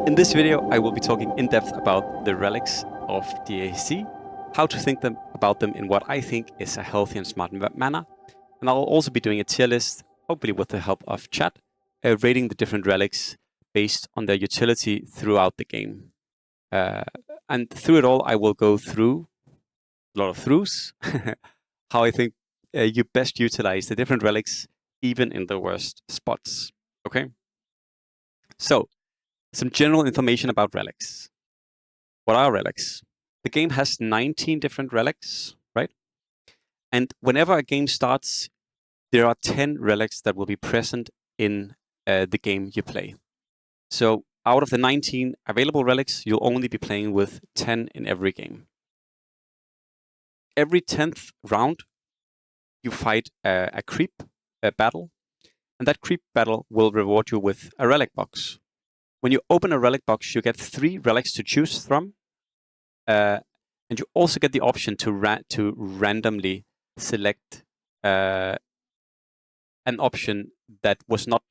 In this video, I will be talking in depth about the relics of DAC, how to think about them in what I think is a healthy and smart manner, and I'll also be doing a tier list, hopefully with the help of chat, rating the different relics based on their utility throughout the game. And through it all, I will go through a lot of throughs, how I think you best utilize the different relics, even in the worst spots. Okay? So, some general information about relics. What are relics? The game has 19 different relics, right? And whenever a game starts, there are 10 relics that will be present in the game you play. So out of the 19 available relics, you'll only be playing with 10 in every game. Every 10th round, you fight a creep battle, and that creep battle will reward you with a relic box. When you open a relic box, you get 3 relics to choose from, and you also get the option to randomly select an option that was not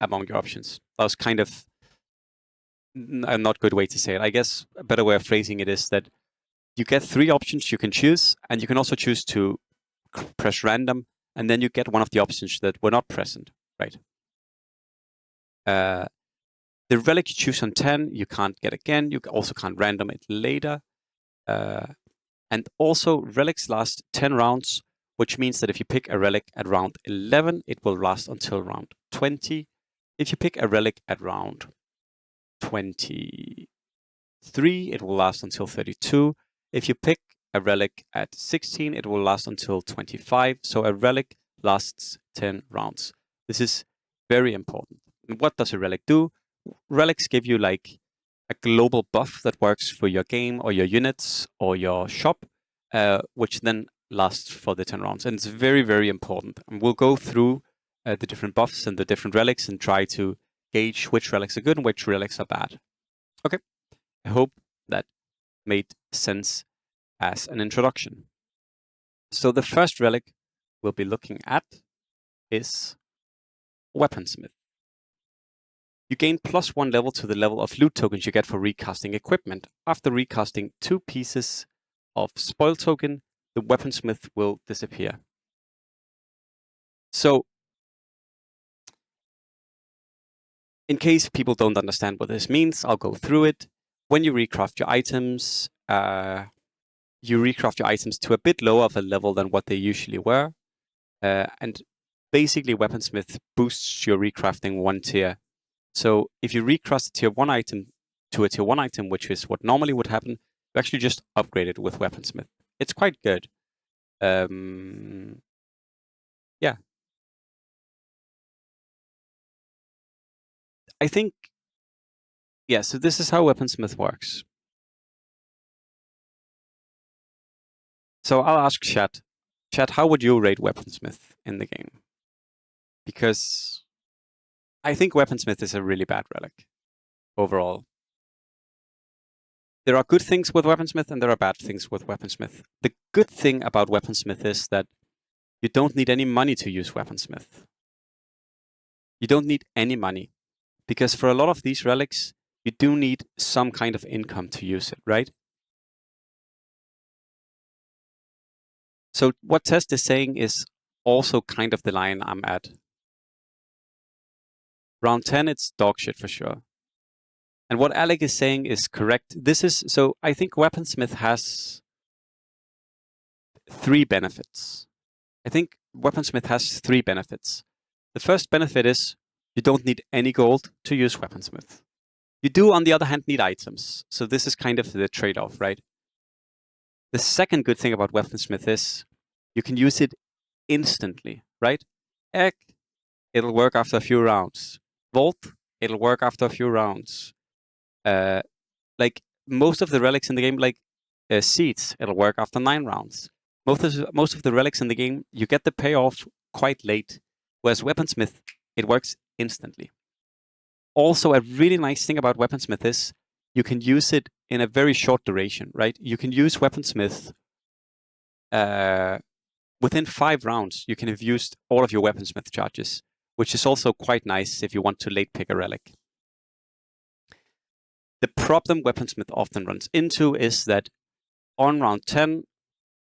among your options. That was kind of a not good way to say it. I guess a better way of phrasing it is that you get 3 options you can choose, and you can also choose to press random, and then you get one of the options that were not present, right? The relic you choose on 10, you can't get again. You also can't random it later. And also, relics last 10 rounds, which means that if you pick a relic at round 11, it will last until round 20. If you pick a relic at round 23, it will last until 32. If you pick a relic at 16, it will last until 25. So a relic lasts 10 rounds. This is very important. And what does a relic do? Relics give you like a global buff that works for your game or your units or your shop, which then lasts for the 10 rounds. And it's very, very important. And we'll go through the different buffs and the different relics and try to gauge which relics are good and which relics are bad. Okay, I hope that made sense as an introduction. So the first relic we'll be looking at is Weaponsmith. You gain +1 level to the level of loot tokens you get for recasting equipment. After recasting 2 pieces of spoil token, the Weaponsmith will disappear. So, in case people don't understand what this means, I'll go through it. When you recraft your items, to a bit lower of a level than what they usually were. And basically, Weaponsmith boosts your recrafting 1 tier. So if you recast a tier 1 item to a tier 1 item, which is what normally would happen, you actually just upgrade it with Weaponsmith. It's quite good. Yeah. I think, yeah, so this is how Weaponsmith works. So I'll ask chat, how would you rate Weaponsmith in the game? Because I think Weaponsmith is a really bad relic overall. There are good things with Weaponsmith and there are bad things with Weaponsmith. The good thing about Weaponsmith is that you don't need any money to use Weaponsmith. You don't need any money, because for a lot of these relics, you do need some kind of income to use it, right? So what Test is saying is also kind of the line I'm at. Round 10, it's dog shit for sure. And what Alec is saying is correct. So I think Weaponsmith has 3 benefits. I think Weaponsmith has 3 benefits. The first benefit is you don't need any gold to use Weaponsmith. You do, on the other hand, need items. So this is kind of the trade-off, right? The second good thing about Weaponsmith is you can use it instantly, right? Egg, it'll work after a few rounds. Vault, it'll work after a few rounds. Like most of the relics in the game, like Seeds, it'll work after 9 rounds. Most of the relics in the game, you get the payoff quite late, whereas Weaponsmith, it works instantly. Also, a really nice thing about Weaponsmith is you can use it in a very short duration, right? You can use Weaponsmith within 5 rounds. You can have used all of your Weaponsmith charges, which is also quite nice if you want to late pick a relic. The problem Weaponsmith often runs into is that on round 10,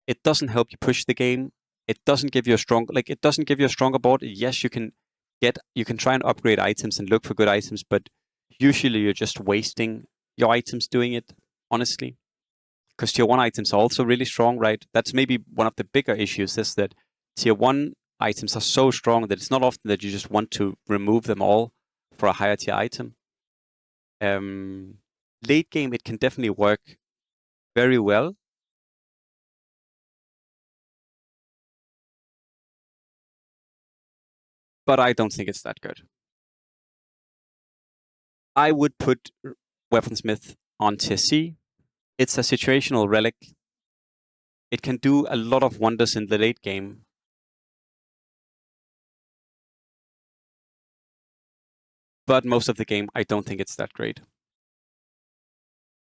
it doesn't help you push the game. It doesn't give you a strong, it doesn't give you a stronger board. Yes, you can try and upgrade items and look for good items, but usually you're just wasting your items doing it, honestly. Because tier 1 items are also really strong, right? That's maybe one of the bigger issues, is that tier 1 items are so strong that it's not often that you just want to remove them all for a higher tier item. Late game, it can definitely work very well. But I don't think it's that good. I would put Weaponsmith on tier C. It's a situational relic. It can do a lot of wonders in the late game. But most of the game, I don't think it's that great.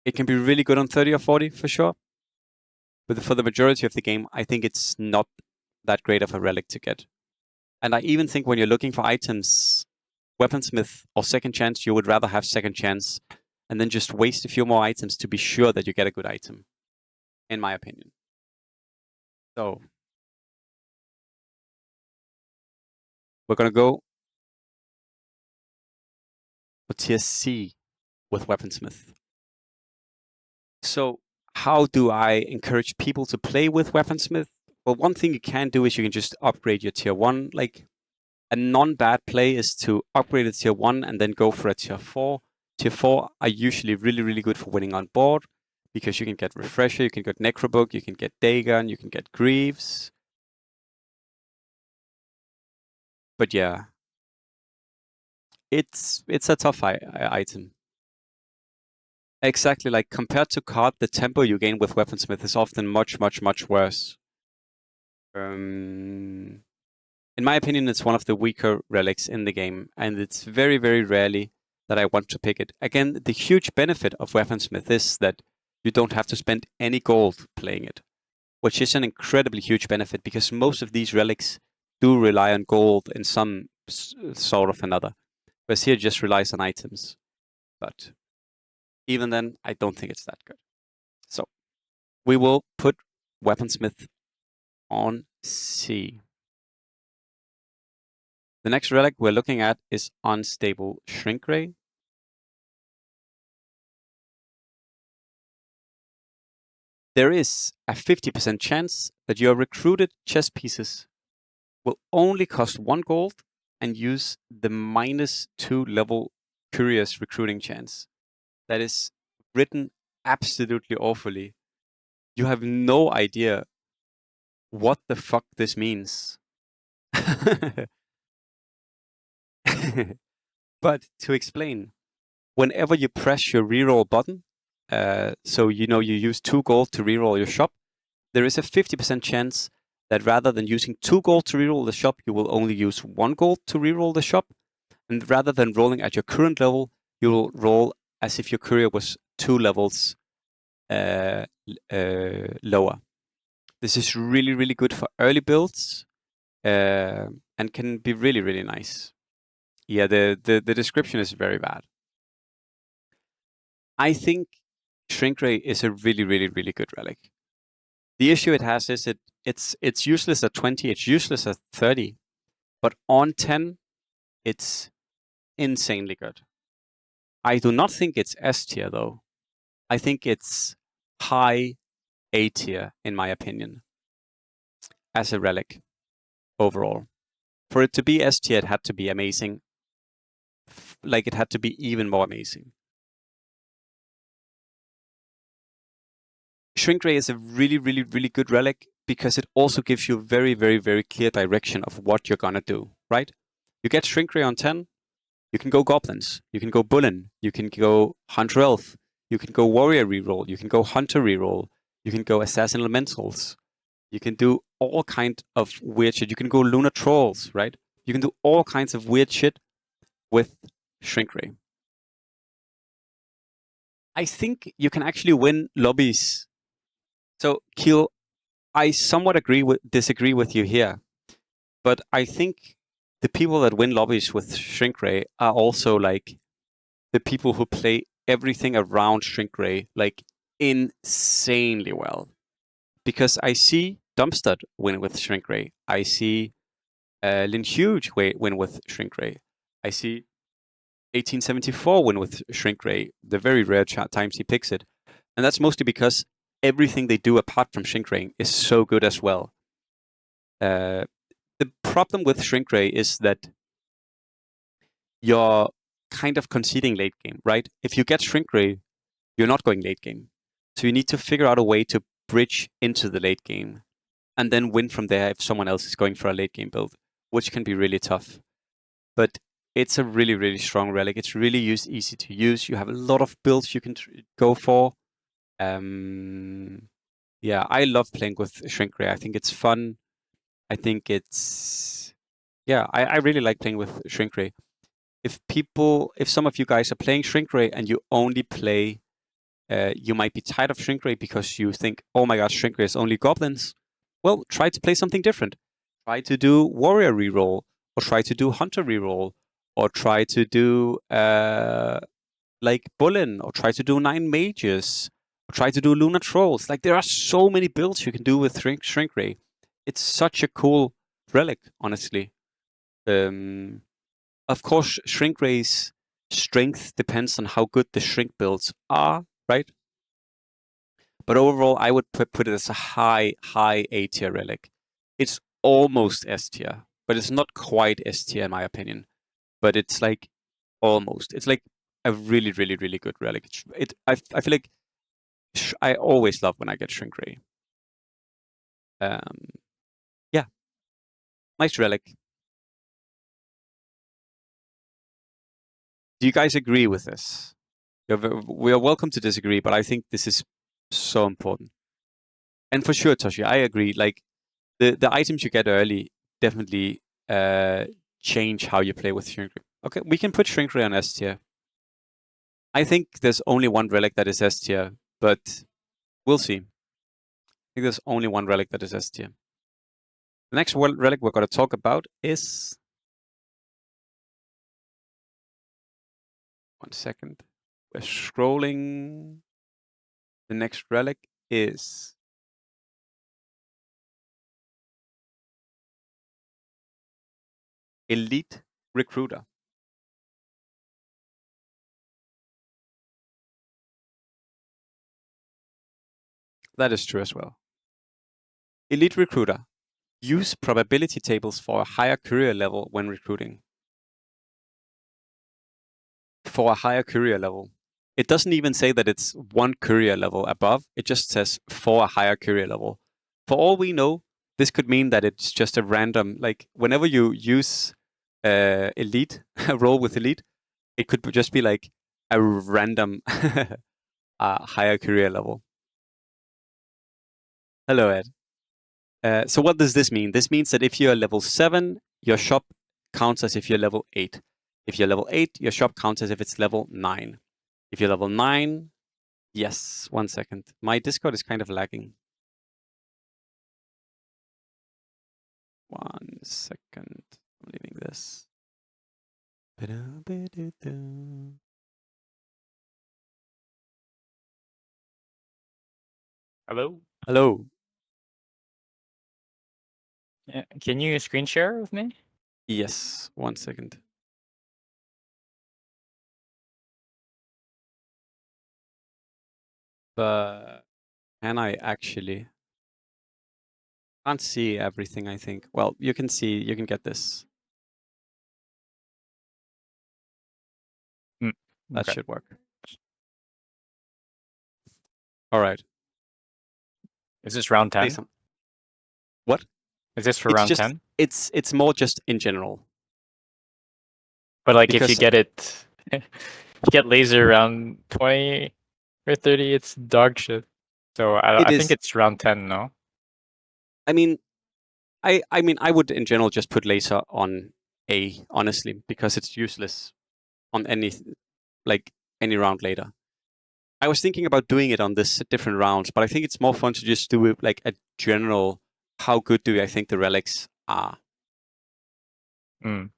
It can be really good on 30 or 40, for sure. But for the majority of the game, I think it's not that great of a relic to get. And I even think when you're looking for items, Weaponsmith or Second Chance, you would rather have Second Chance and then just waste a few more items to be sure that you get a good item, in my opinion. So we're going to go for tier C with Weaponsmith. So how do I encourage people to play with Weaponsmith? Well, one thing you can do is you can just upgrade your tier 1. Like, a non-bad play is to upgrade a tier 1 and then go for a tier 4. Tier 4 are usually really, really good for winning on board, because you can get Refresher, you can get Necrobook, you can get Dagon, you can get Greaves. But yeah, it's a tough item. Exactly, like compared to card, the tempo you gain with Weaponsmith is often much, much, much worse. In my opinion, it's one of the weaker relics in the game, and it's very, very rarely that I want to pick it. Again, the huge benefit of Weaponsmith is that you don't have to spend any gold playing it, which is an incredibly huge benefit, because most of these relics do rely on gold in some sort of another, whereas here it just relies on items. But even then, I don't think it's that good. So we will put Weaponsmith on C. The next relic we're looking at is Unstable Shrinkray. There is a 50% chance that your recruited chess pieces will only cost 1 gold and use the -2 level Curious recruiting chance. That is written absolutely awfully. You have no idea what the fuck this means. But to explain, whenever you press your reroll button, so you use 2 gold to reroll your shop, there is a 50% chance that rather than using 2 gold to reroll the shop, you will only use 1 gold to reroll the shop. And rather than rolling at your current level, you will roll as if your courier was 2 levels lower. This is really, really good for early builds, and can be really, really nice. Yeah, the description is very bad. I think Shrinkray is a really, really, really good relic. The issue it has is it's useless at 20, it's useless at 30, but on 10, it's insanely good. I do not think it's S tier though. I think it's high A tier, in my opinion, as a relic overall. For it to be S tier, it had to be amazing. Like, it had to be even more amazing. Shrinkray is a really, really, really good relic because it also gives you a very, very, very clear direction of what you're gonna do, right? You get Shrinkray on 10, you can go Goblins, you can go Bullen, you can go Hunter Elf, you can go Warrior reroll, you can go Hunter reroll, you can go Assassin Elementals, you can do all kinds of weird shit. You can go Lunar Trolls, right? You can do all kinds of weird shit with Shrinkray. I think you can actually win lobbies. So, Keel, I somewhat disagree with you here, but I think the people that win lobbies with Shrinkray are also like the people who play everything around Shrink Ray like insanely well. Because I see Dumpstad win with Shrink Ray. I see Lin Huge win with Shrink Ray. I see 1874 win with Shrink Ray, the very rare times he picks it. And that's mostly because everything they do apart from Shrink Ray is so good as well. The problem with Shrink Ray is that you're kind of conceding late game, right? If you get Shrink Ray, you're not going late game. So you need to figure out a way to bridge into the late game and then win from there if someone else is going for a late game build, which can be really tough. But it's a really, really strong relic. It's really easy to use. You have a lot of builds you can go for. Yeah, I love playing with Shrink Ray. I think it's fun. I think it's... Yeah, I really like playing with Shrink Ray. If some of you guys are playing Shrink Ray and you only play... you might be tired of Shrink Ray because you think, oh my gosh, Shrink Ray is only goblins. Well, try to play something different. Try to do Warrior reroll, or try to do Hunter reroll, or try to do like Bullen, or try to do 9 Mages, or try to do Lunar Trolls. Like, there are so many builds you can do with Shrink Ray. It's such a cool relic, honestly. Of course, Shrink Ray's strength depends on how good the Shrink builds are, right? But overall, I would put it as a high A tier relic. It's almost S tier, but it's not quite S tier in my opinion. But it's like almost. It's like a really, really, really good relic. I feel like I always love when I get Shrink Ray. Yeah, nice relic. Do you guys agree with this? We are welcome to disagree, but I think this is so important. And for sure, Toshi, I agree. Like, the items you get early definitely change how you play with Shrink Ray. Okay, we can put Shrink Ray on S tier. I think there's only one relic that is S tier, but we'll see. I think there's only one relic that is S tier. The next relic we're going to talk about is... One second. We're scrolling. The next relic is... Elite Recruiter. That is true as well. Elite Recruiter. Use probability tables for a higher courier level when recruiting. For a higher courier level. It doesn't even say that it's one courier level above. It just says for a higher courier level. For all we know, this could mean that it's just a random, like, whenever you use Elite, roll with Elite, it could just be like a random higher courier level. Hello, Ed. So what does this mean? This means that if you're level 7, your shop counts as if you're level 8. If you're level 8, your shop counts as if it's level 9. If you're level 9, yes, 1 second. My Discord is kind of lagging. 1 second. I'm leaving this. Hello? Hello. Can you screen share with me? Yes, 1 second. But can I actually? Can't see everything, I think. Well, you can get this. That Okay. should work. All right. Is this round 10? What? Is this for It's round just 10? it's more just in general. But like if you Because get it, if you get laser around 20 or 30, it's dog shit. So it I think is. it's round 10, no? I mean, I would in general just put laser on A, honestly, because it's useless on any round later. I was thinking about doing it on this different rounds, but I think it's more fun to just do it like a general. How good do I think the relics are? Mm.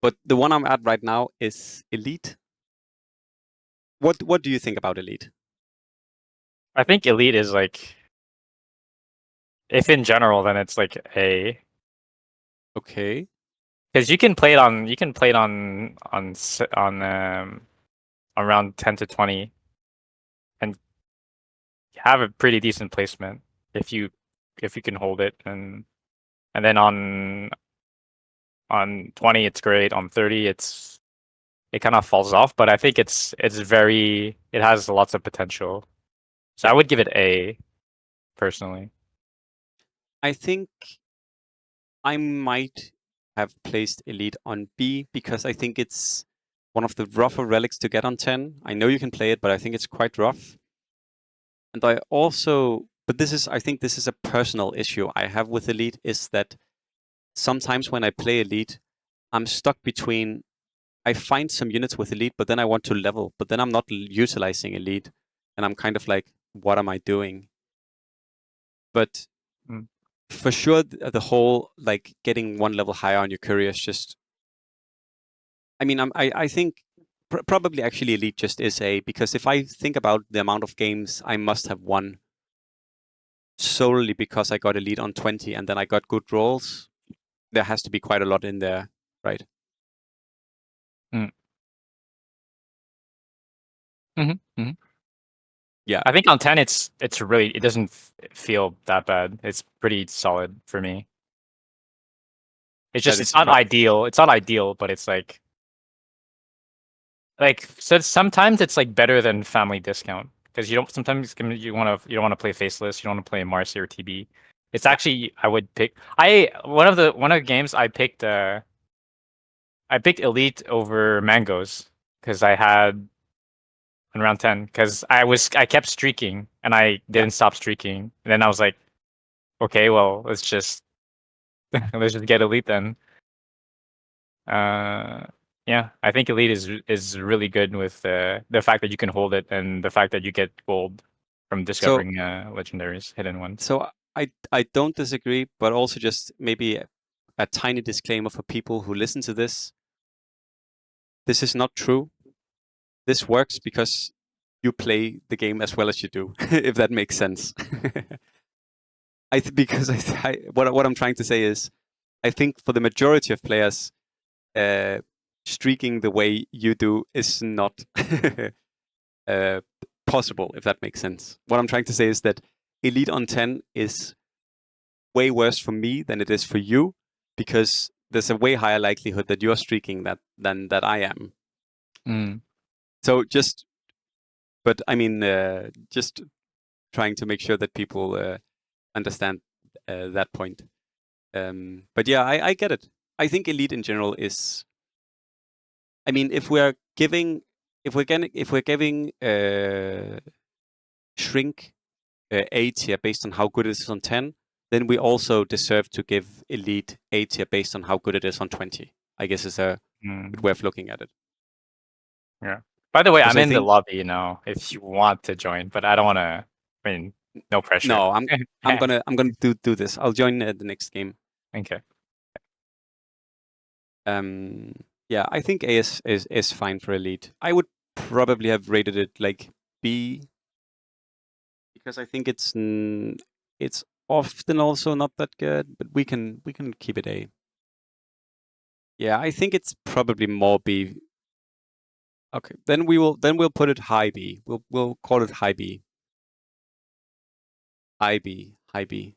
But the one I'm at right now is Elite. What do you think about Elite? I think Elite is like, if in general, then it's like A. Okay. Because you can play it on around 10 to 20 and have a pretty decent placement if you can hold it, and then on 20 it's great, on 30 it kind of falls off, but I think it has lots of potential. So Yeah. I would give it A personally. I think I might have placed Elite on B because I think it's one of the rougher relics to get on 10. I know you can play it, but I think it's quite rough. And I think this is a personal issue I have with Elite, is that sometimes when I play Elite, I'm stuck between, I find some units with Elite, but then I want to level, but then I'm not utilizing Elite. And I'm kind of like, what am I doing? But Mm. for sure, the whole like getting one level higher on your courier is just, I mean, I think probably actually Elite just is A, because if I think about the amount of games I must have won solely because I got Elite on 20 and then I got good rolls, there has to be quite a lot in there, right? Mm. Hmm. Hmm. Yeah, I think on 10 it doesn't feel that bad. It's pretty solid for me. It's that just is it's not ideal, but it's like so sometimes it's like better than family discount, because you don't sometimes you don't want to play faceless, you don't want to play Marcy or TB. It's yeah. actually I would pick I one of the games I picked Elite over Mangoes because I had in round 10, because I kept streaking and I Yeah. didn't stop streaking, and then I was like, okay, well, let's just get Elite then. Uh, yeah, I think Elite is really good with the fact that you can hold it and the fact that you get gold from So discovering legendaries, hidden ones. so I don't disagree, but also just maybe a tiny disclaimer for people who listen to this. This is not true. This works because you play the game as well as you do, if that makes sense. Because what I'm trying to say is, I think for the majority of players, uh, streaking the way you do is not uh, possible, if that makes sense. What I'm trying to say is that Elite on 10 is way worse for me than it is for you, because there's a way higher likelihood that you're streaking than that I am. Mm. So but I mean, just trying to make sure that people understand that point. But yeah, I get it. I think Elite in general is. I mean, if we're giving Shrink A tier based on how good it is on 10, then we also deserve to give Elite A tier based on how good it is on 20. I guess is a good Mm. way of looking at it. Yeah. By the way, Because I'm I in the think lobby now if you want to join, but I don't want to. I mean, no pressure. no, I'm gonna do this. I'll join the next game. Okay. Um, yeah, I think A is fine for Elite. I would probably have rated it like B, because I think it's often also not that good, but we can keep it A. Yeah, I think it's probably more B. Okay, then we'll put it high B. We'll call it high B. High B. High B.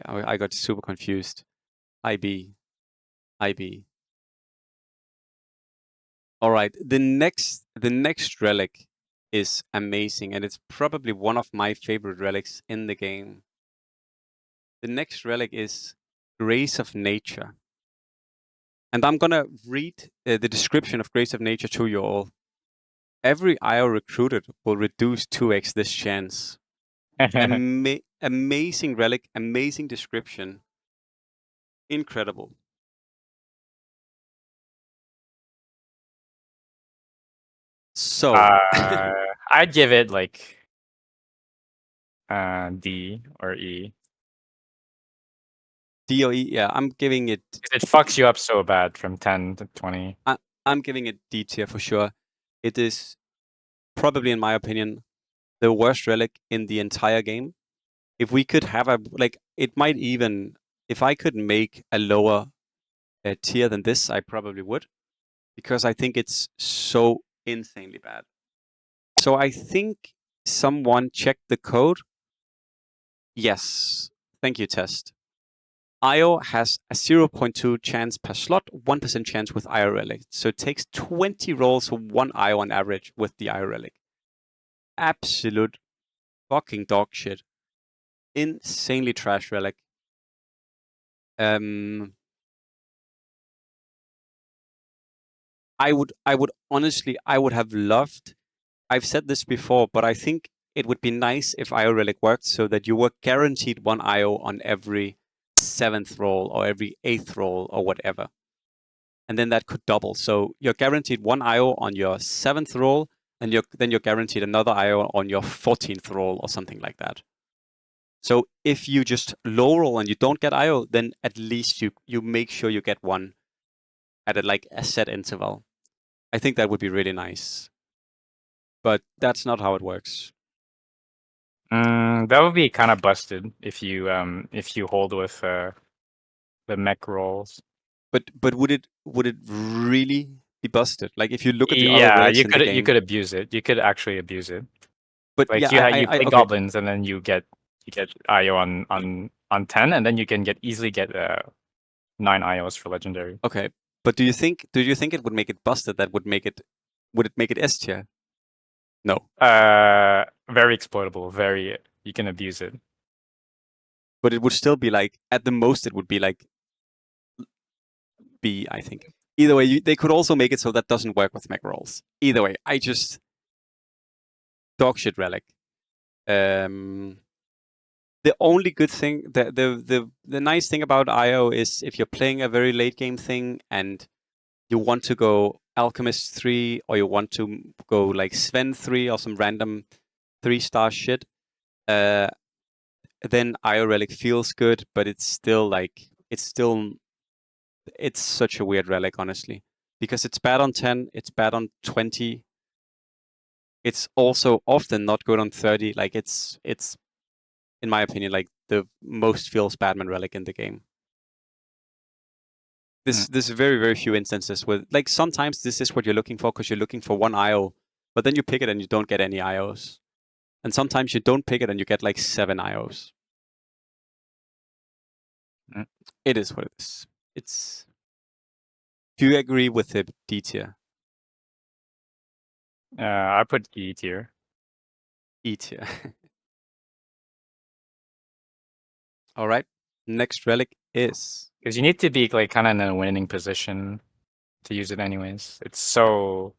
I got super confused. High B. High B. All right. The next relic is amazing, and it's probably one of my favorite relics in the game. The next relic is Grace of Nature. And I'm gonna read the description of Grace of Nature to you all. Every IO recruited will reduce 2x this chance. Amazing relic, amazing description. Incredible. So, I'd give it like D or E. DOE, yeah, I'm giving it 'Cause it fucks you up so bad from 10 to 20. I, I'm giving it D tier for sure. It is probably, in my opinion, the worst relic in the entire game. If we could have it might even, if I could make a lower tier than this, I probably would, because I think it's so insanely bad. So I think someone checked the code. Yes. Thank you, Test. IO has a 0.2 chance per slot, 1% chance with IO Relic. So it takes 20 rolls for 1 IO on average with the IO Relic. Absolute fucking dog shit. Insanely trash Relic. I would honestly, I would have loved, I've said this before, but I think it would be nice if IO Relic worked so that you were guaranteed 1 IO on every 7th roll or every 8th roll or whatever. And then that could double. So you're guaranteed 1 IO on your 7th roll, and then you're guaranteed another IO on your 14th roll or something like that. So if you just low roll and you don't get IO, then at least you make sure you get one at a set interval. I think that would be really nice. But that's not how it works. That would be kind of busted if you hold with the mech rolls. But would it really be busted? Like if you look at the other Yeah, relics in the game, you could abuse it. You could actually abuse it. but Like yeah, you play okay. goblins and then you get IO on 10, and then you can easily get 9 IOs for legendary. Okay, but do you think it would make it busted? Would it make it S tier? No. Very exploitable. Very, you can abuse it. But it would still be like, at the most, it would be like B, I think. Either way, they could also make it so that doesn't work with mech rolls. Either way, I just dog shit Relic. The only good thing, the nice thing about IO is if you're playing a very late game thing and you want to go Alchemist 3 or you want to go like Sven 3 or some random 3-star shit, then IO Relic feels good, but it's such a weird relic, honestly, because it's bad on 10, it's bad on 20. It's also often not good on 30. Like it's in my opinion like the most feels Batman relic in the game. There's very, very few instances where, like, sometimes this is what you're looking for because you're looking for 1 IO, but then you pick it and you don't get any IOs. And sometimes you don't pick it and you get like 7 IOs. It is what it is. Do you agree with the D tier? I put E tier. E tier. All right. Next relic is, Because you need to be like kind of in a winning position to use it anyways. It's so,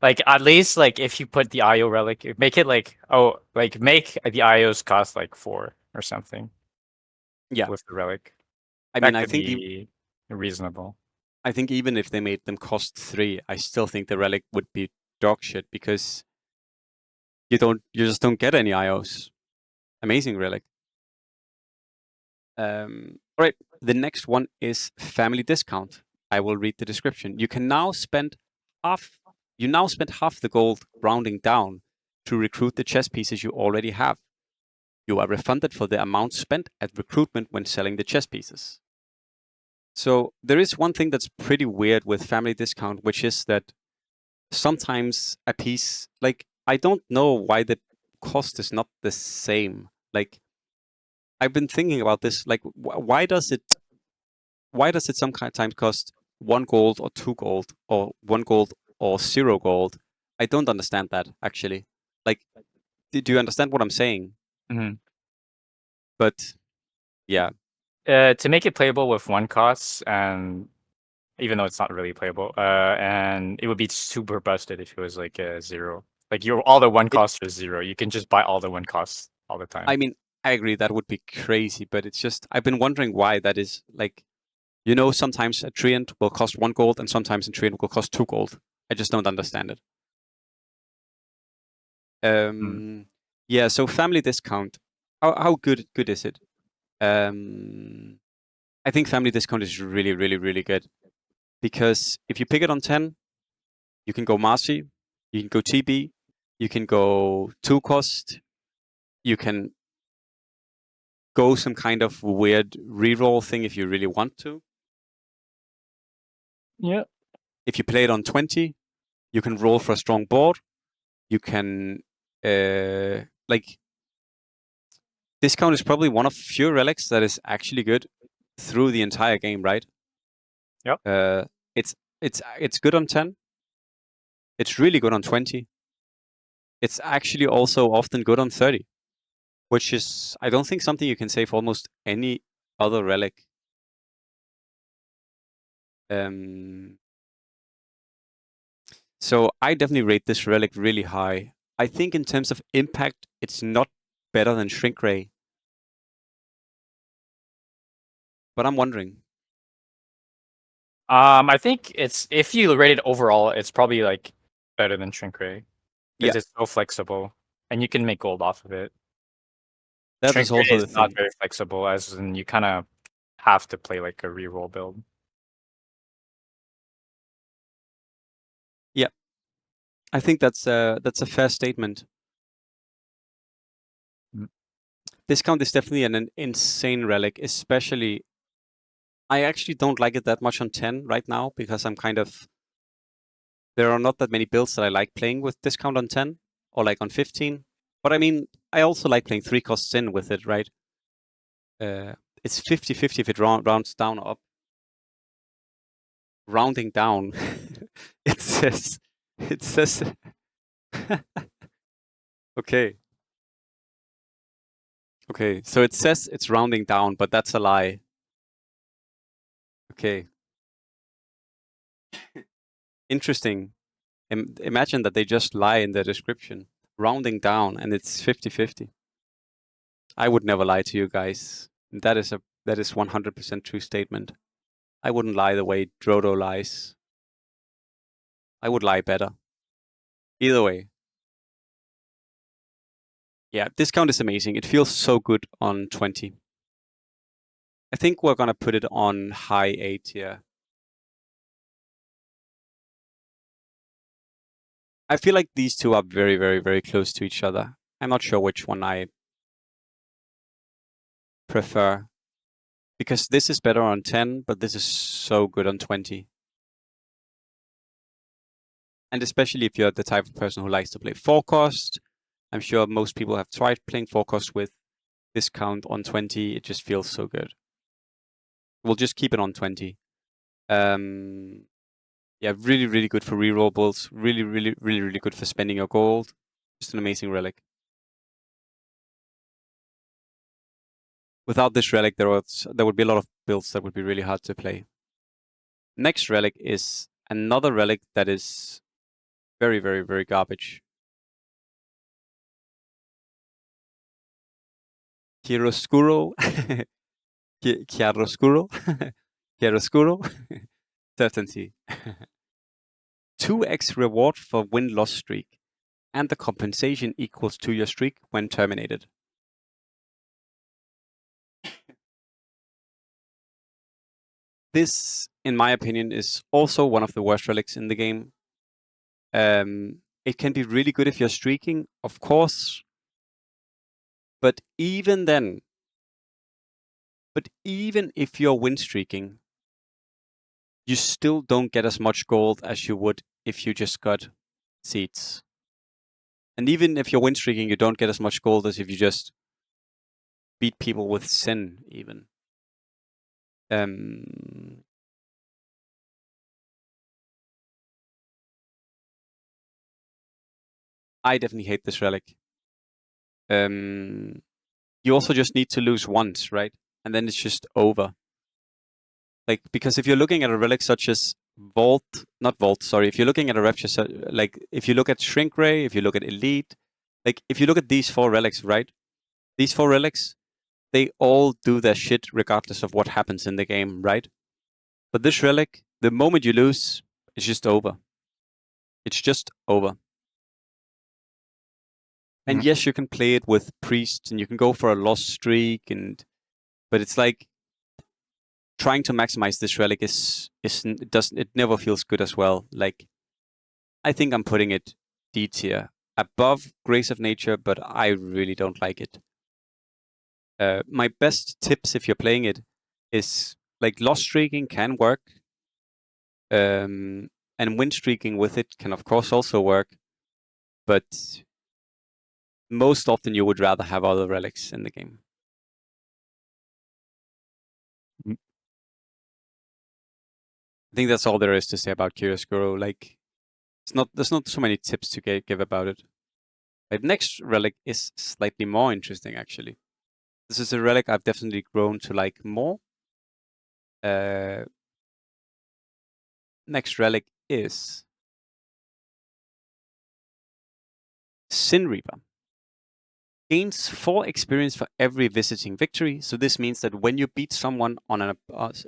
like, at least like if you put the IO relic, make it like, make the IOs cost like 4 or something. yeah. With the relic. I That mean, could be reasonable. I think even if they made them cost 3, I still think the relic would be dog shit because you just don't get any IOs. Amazing relic. All right, the next one is family discount. I will read the description. You now spend half the gold rounding down to recruit the chess pieces you already have. You are refunded for the amount spent at recruitment when selling the chess pieces. So there is one thing that's pretty weird with family discount, which is that sometimes a piece, like, I don't know why the cost is not the same. Like, I've been thinking about this. Like, why does it sometimes cost 1 gold or 2 gold or 1 gold or 0 gold? I don't understand that, actually. Like, do you understand what I'm saying? Mm-hmm. But yeah. To make it playable with 1 cost, and even though it's not really playable, and it would be super busted if it was like a 0. Like all the 1 costs are 0. You can just buy all the 1 costs all the time. I mean, I agree that would be crazy, but it's just, I've been wondering why that is. Like, sometimes a treant will cost 1 gold and sometimes a treant will cost 2 gold. I just don't understand it. Yeah, so family discount. How good is it? I think family discount is really, really, really good. Because if you pick it on 10, you can go Marcy, you can go TB, You can go 2 cost. You can go some kind of weird reroll thing if you really want to. Yeah. If you play it on 20, you can roll for a strong board. You can like discount is probably one of few relics that is actually good through the entire game, right? Yep. It's good on 10. It's really good on 20. It's actually also often good on 30, which is I don't think something you can say for almost any other relic. So I definitely rate this relic really high. I think in terms of impact, it's not better than Shrink Ray. But I'm wondering. I think it's if you rate it overall, it's probably like better than Shrink Ray Yeah, because it's so flexible and you can make gold off of it. that Shrink is Ray also is the not thing. very flexible, as in you kind of have to play like a reroll build. Yeah, I think that's a fair statement. Mm. Discount is definitely an insane relic, especially. I actually don't like it that much on 10 right now because I'm kind of. There are not that many builds that I like playing with discount on 10 or like on 15. But I mean, I also like playing 3 costs in with it, right? It's 50-50 if it rounds down or up. Rounding down, it says, it says, okay. Okay, so it says it's rounding down, but that's a lie. Okay. Interesting. Imagine that they just lie in the description. Rounding down, and it's 50-50. I would never lie to you guys. That is 100% true statement. I wouldn't lie the way Drodo lies. I would lie better. Either way. Yeah, discount is amazing. It feels so good on 20. I think we're gonna put it on high A tier. I feel like these two are very, very, very close to each other. I'm not sure which one I prefer. Because this is better on 10, but this is so good on 20. And especially if you're the type of person who likes to play 4 cost, I'm sure most people have tried playing 4 cost with discount on 20. It just feels so good. We'll just keep it on 20. Yeah, really, really good for reroll builds. Really, really, really, really good for spending your gold. Just an amazing relic. Without this relic, there would be a lot of builds that would be really hard to play. Next relic is another relic that is very, very, very garbage. Chiaroscuro, Chiaroscuro, Chiaroscuro Certainty. 2x reward for win-loss streak, and the compensation equals to your streak when terminated. This, in my opinion, is also one of the worst relics in the game. It can be really good if you're streaking, of course, but even then, even if you're win streaking, you still don't get as much gold as you would if you just got seats. And even if you're win streaking, you don't get as much gold as if you just beat people with sin, even. I definitely hate this relic. You also just need to lose once, right? And then it's just over. Like, because if you're looking at a relic such as if you're looking at a Rapture, like, if you look at Shrink Ray, if you look at Elite, like, if you look at these 4 relics, right? These 4 relics, they all do their shit regardless of what happens in the game, right? But this relic, the moment you lose, it's just over. It's just over. And yes, you can play it with priests and you can go for a lost streak, but it's like trying to maximize this relic it never feels good as well. Like, I think I'm putting it D tier. above Grace of Nature, but I really don't like it. My best tips if you're playing it is like lost streaking can work. And win streaking with it can of course also work. But most often you would rather have other relics in the game. I think that's all there is to say about Chiaroscuro. Like, there's not so many tips to give about it. The next relic is slightly more interesting, actually. This is a relic I've definitely grown to like more. Next relic is Sin Reaper. Gains 4 experience for every visiting victory. So this means that when you beat someone on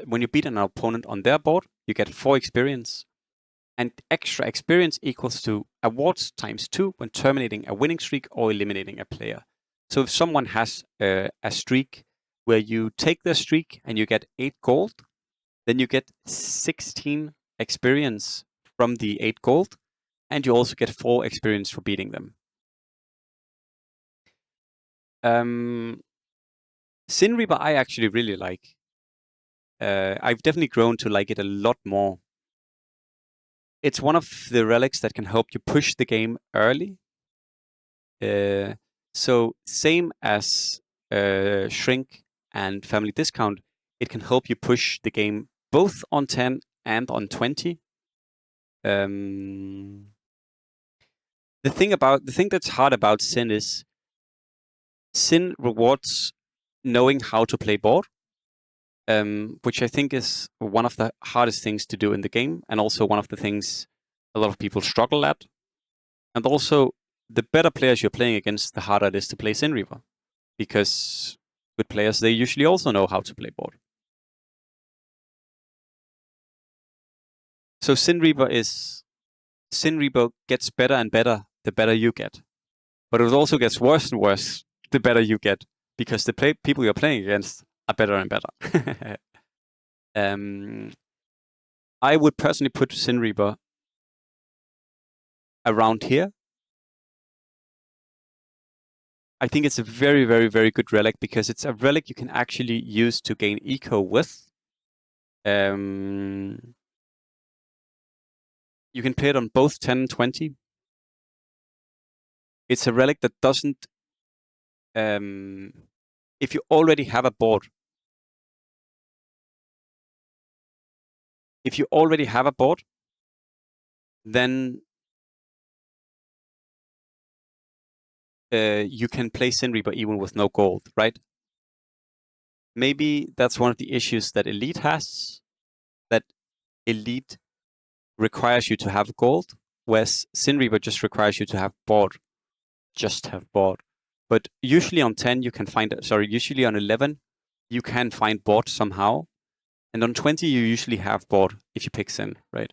when you beat an opponent on their board, you get 4 experience. And extra experience equals to awards times 2 when terminating a winning streak or eliminating a player. So if someone has a streak where you take their streak and you get 8 gold, then you get 16 experience from the 8 gold, and you also get 4 experience for beating them. Sin Reaper I actually really like. I've definitely grown to like it a lot more. It's one of the relics that can help you push the game early. So same as Shrink and Family Discount, it can help you push the game both on 10 and on 20. The thing that's hard about Sin is Sin rewards knowing how to play board, which I think is one of the hardest things to do in the game, and also one of the things a lot of people struggle at. And also, the better players you're playing against, the harder it is to play Sin Reaper, because good players, they usually also know how to play board. So Sin Reaper gets better and better the better you get, but it also gets worse and worse the better you get, because the people you're playing against are better and better. I would personally put Sin Reaper around here. I think it's a very, very, very good relic because it's a relic you can actually use to gain eco with. You can play it on both 10 and 20. It's a relic that doesn't... if you already have a board, then you can play Sin Reaper even with no gold, right? Maybe that's one of the issues that Elite has, that Elite requires you to have gold, whereas Sin Reaper just requires you to have board. Just have board. But usually on 10 you can find, usually on 11 you can find board somehow. And on 20 you usually have board if you pick Sin, right?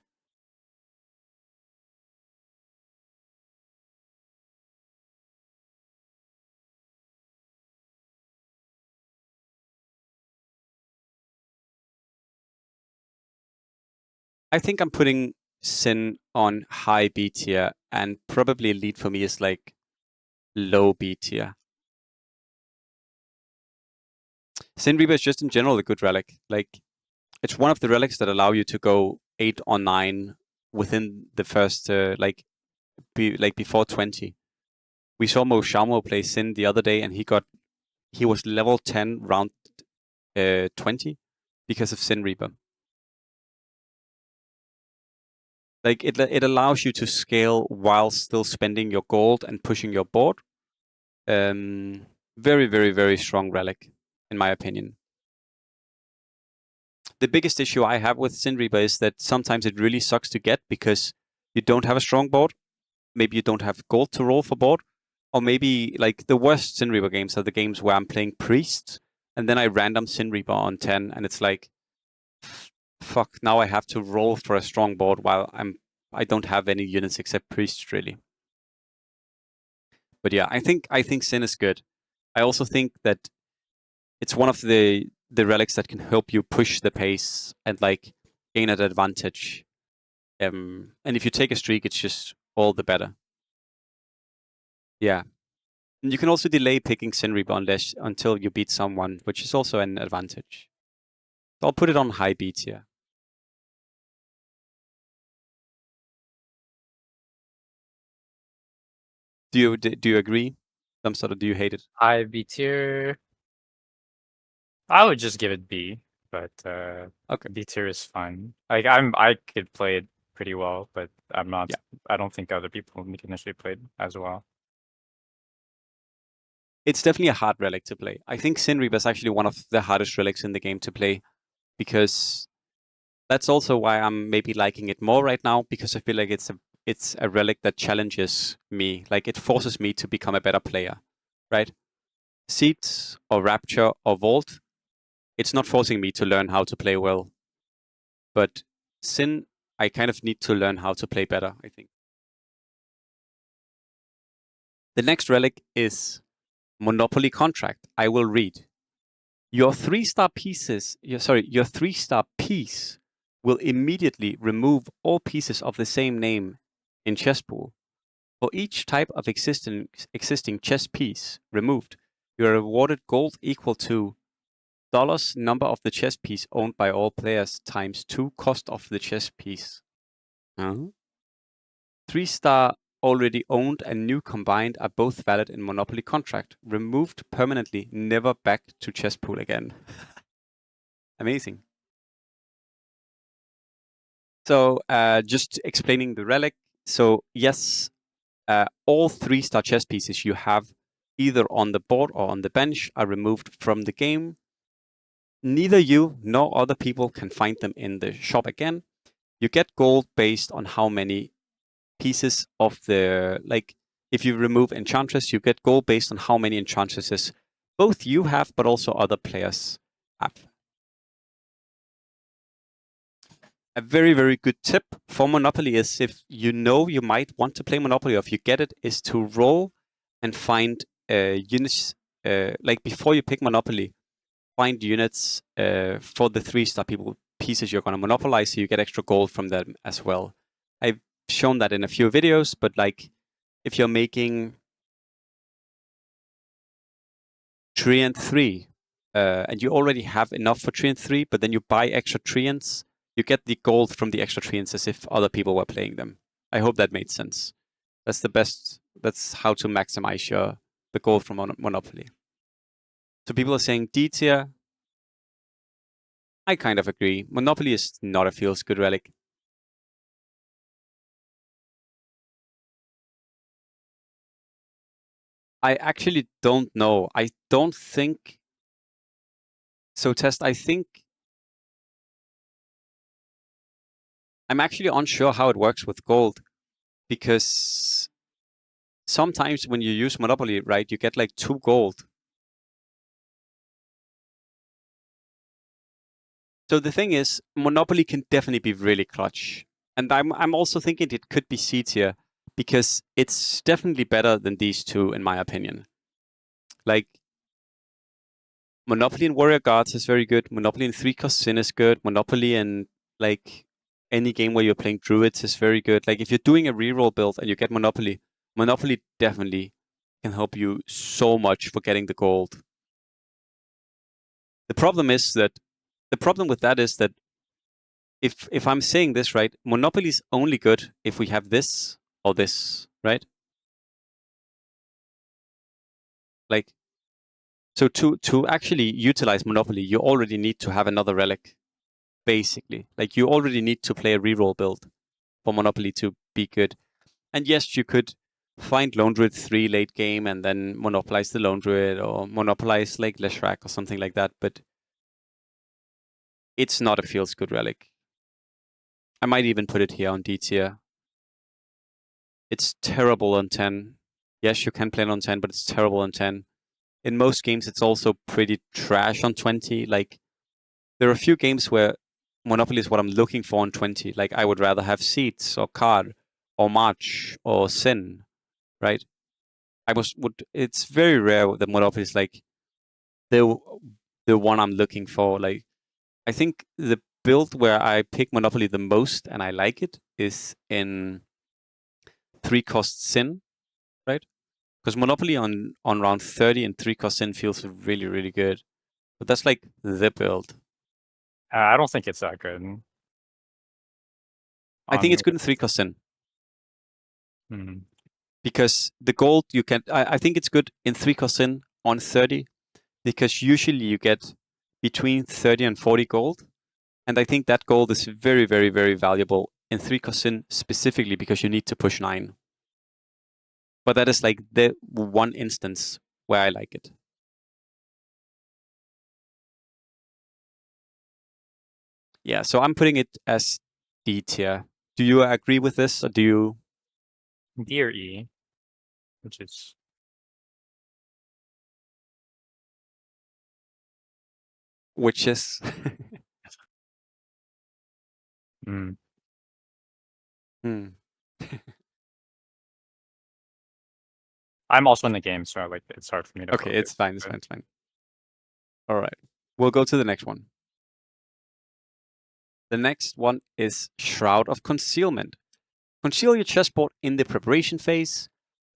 I think I'm putting Sin on high B tier, and probably Elite for me is like low B tier. Sin Reaper is just in general a good relic. Like, it's one of the relics that allow you to go 8 or 9 within the first, before 20. We saw Mo Shamo play Sin the other day, and he was level 10 round 20 because of Sin Reaper. Like, it allows you to scale while still spending your gold and pushing your board. Very, very, very strong relic, in my opinion. The biggest issue I have with Sin Reaper is that sometimes it really sucks to get because you don't have a strong board. Maybe you don't have gold to roll for board. Or maybe, like, the worst Sin Reaper games are the games where I'm playing Priest, and then I random Sin Reaper on 10, and it's like, fuck, now I have to roll for a strong board while I don't have any units except Priest, really. But yeah, I think Sin is good. I also think that it's one of the relics that can help you push the pace and like gain an advantage. And if you take a streak, it's just all the better. Yeah. And you can also delay picking Sin Reaper until you beat someone, which is also an advantage. So I'll put it on high B tier. Do you agree? Some sort of, do you hate it? High B tier. I would just give it B, but Okay. B tier is fine. Like I could play it pretty well, but I'm not. Yeah. I don't think other people can necessarily play it as well. It's definitely a hard relic to play. I think Sin Reaper is actually one of the hardest relics in the game to play, because that's also why I'm maybe liking it more right now, because I feel like it's a relic that challenges me. Like, it forces me to become a better player, right? Seeds or Rapture or Vault, it's not forcing me to learn how to play well. But Sin, I kind of need to learn how to play better, I think. The next relic is Monopoly Contract. I will read. Your 3-star your 3-star piece will immediately remove all pieces of the same name in chesspool. For each type of existing chess piece removed, you are awarded gold equal to dollars number of the chess piece owned by all players times 2 cost of the chess piece. 3-star already owned and new combined are both valid in Monopoly Contract. Removed permanently, never back to chesspool again. Amazing. So just explaining the relic. So yes, all 3-star chess pieces you have either on the board or on the bench are removed from the game. Neither you nor other people can find them in the shop again. You get gold based on how many pieces of the, like, if you remove Enchantress, you get gold based on how many Enchantresses both you have, but also other players have. A very, very good tip for Monopoly is, if you know you might want to play Monopoly, or if you get it, is to roll and find units, like before you pick Monopoly, find units for the 3-star pieces you're going to monopolize, so you get extra gold from them as well. I've shown that in a few videos, but like, if you're making Treant 3, and you already have enough for Treant 3, but then you buy extra Treants, you get the gold from the extra Treants as if other people were playing them. I hope that made sense. That's the best. That's how to maximize the gold from Monopoly. So people are saying D tier. I kind of agree. Monopoly is not a feels good relic. I actually don't know. I don't think so. Test. I think I'm actually unsure how it works with gold, because sometimes when you use Monopoly, right, you get like 2 gold. So the thing is, Monopoly can definitely be really clutch. And I'm also thinking it could be C tier, because it's definitely better than these two, in my opinion. Like, Monopoly and Warrior Guards is very good. Monopoly and 3-cost Sin is good. Monopoly and, like, any game where you're playing Druids is very good. Like, if you're doing a reroll build and you get Monopoly, Monopoly definitely can help you so much for getting the gold. The problem with that is that if I'm saying this right, Monopoly is only good if we have this or this, right? Like, so to actually utilize Monopoly, you already need to have another relic, basically. Like, you already need to play a reroll build for Monopoly to be good. And yes, you could find Lone Druid 3 late game and then monopolize the Lone Druid, or monopolize like Leshrac or something like that, but it's not a feels good relic. I might even put it here on D tier. It's terrible on 10. Yes, you can play it on 10, but it's terrible on 10. In most games, it's also pretty trash on 20. Like, there are a few games where Monopoly is what I'm looking for on 20. Like, I would rather have Seeds or Card or March or Sin, right? It's very rare that Monopoly is like the one I'm looking for. Like, I think the build where I pick Monopoly the most and I like it is in 3-cost Sin, right? Because Monopoly on round 30 and 3 cost in feels really, really good. But that's like the build. I don't think it's that good. I think it's good in 3 cost in. Because the gold you can... I think it's good in 3 cost in on 30. Because usually you get between 30 and 40 gold. And I think that gold is very, very, very valuable in 3 cost in specifically because you need to push 9. But that is like the one instance where I like it. Yeah, so I'm putting it as D tier. Do you agree with this, or do you? D or E, which is Which is? mm. Hmm. I'm also in the game, so like it's hard for me to. Okay, focus, it's fine. It's fine. It's fine. All right, we'll go to the next one. The next one is Shroud of Concealment. Conceal your chessboard in the preparation phase.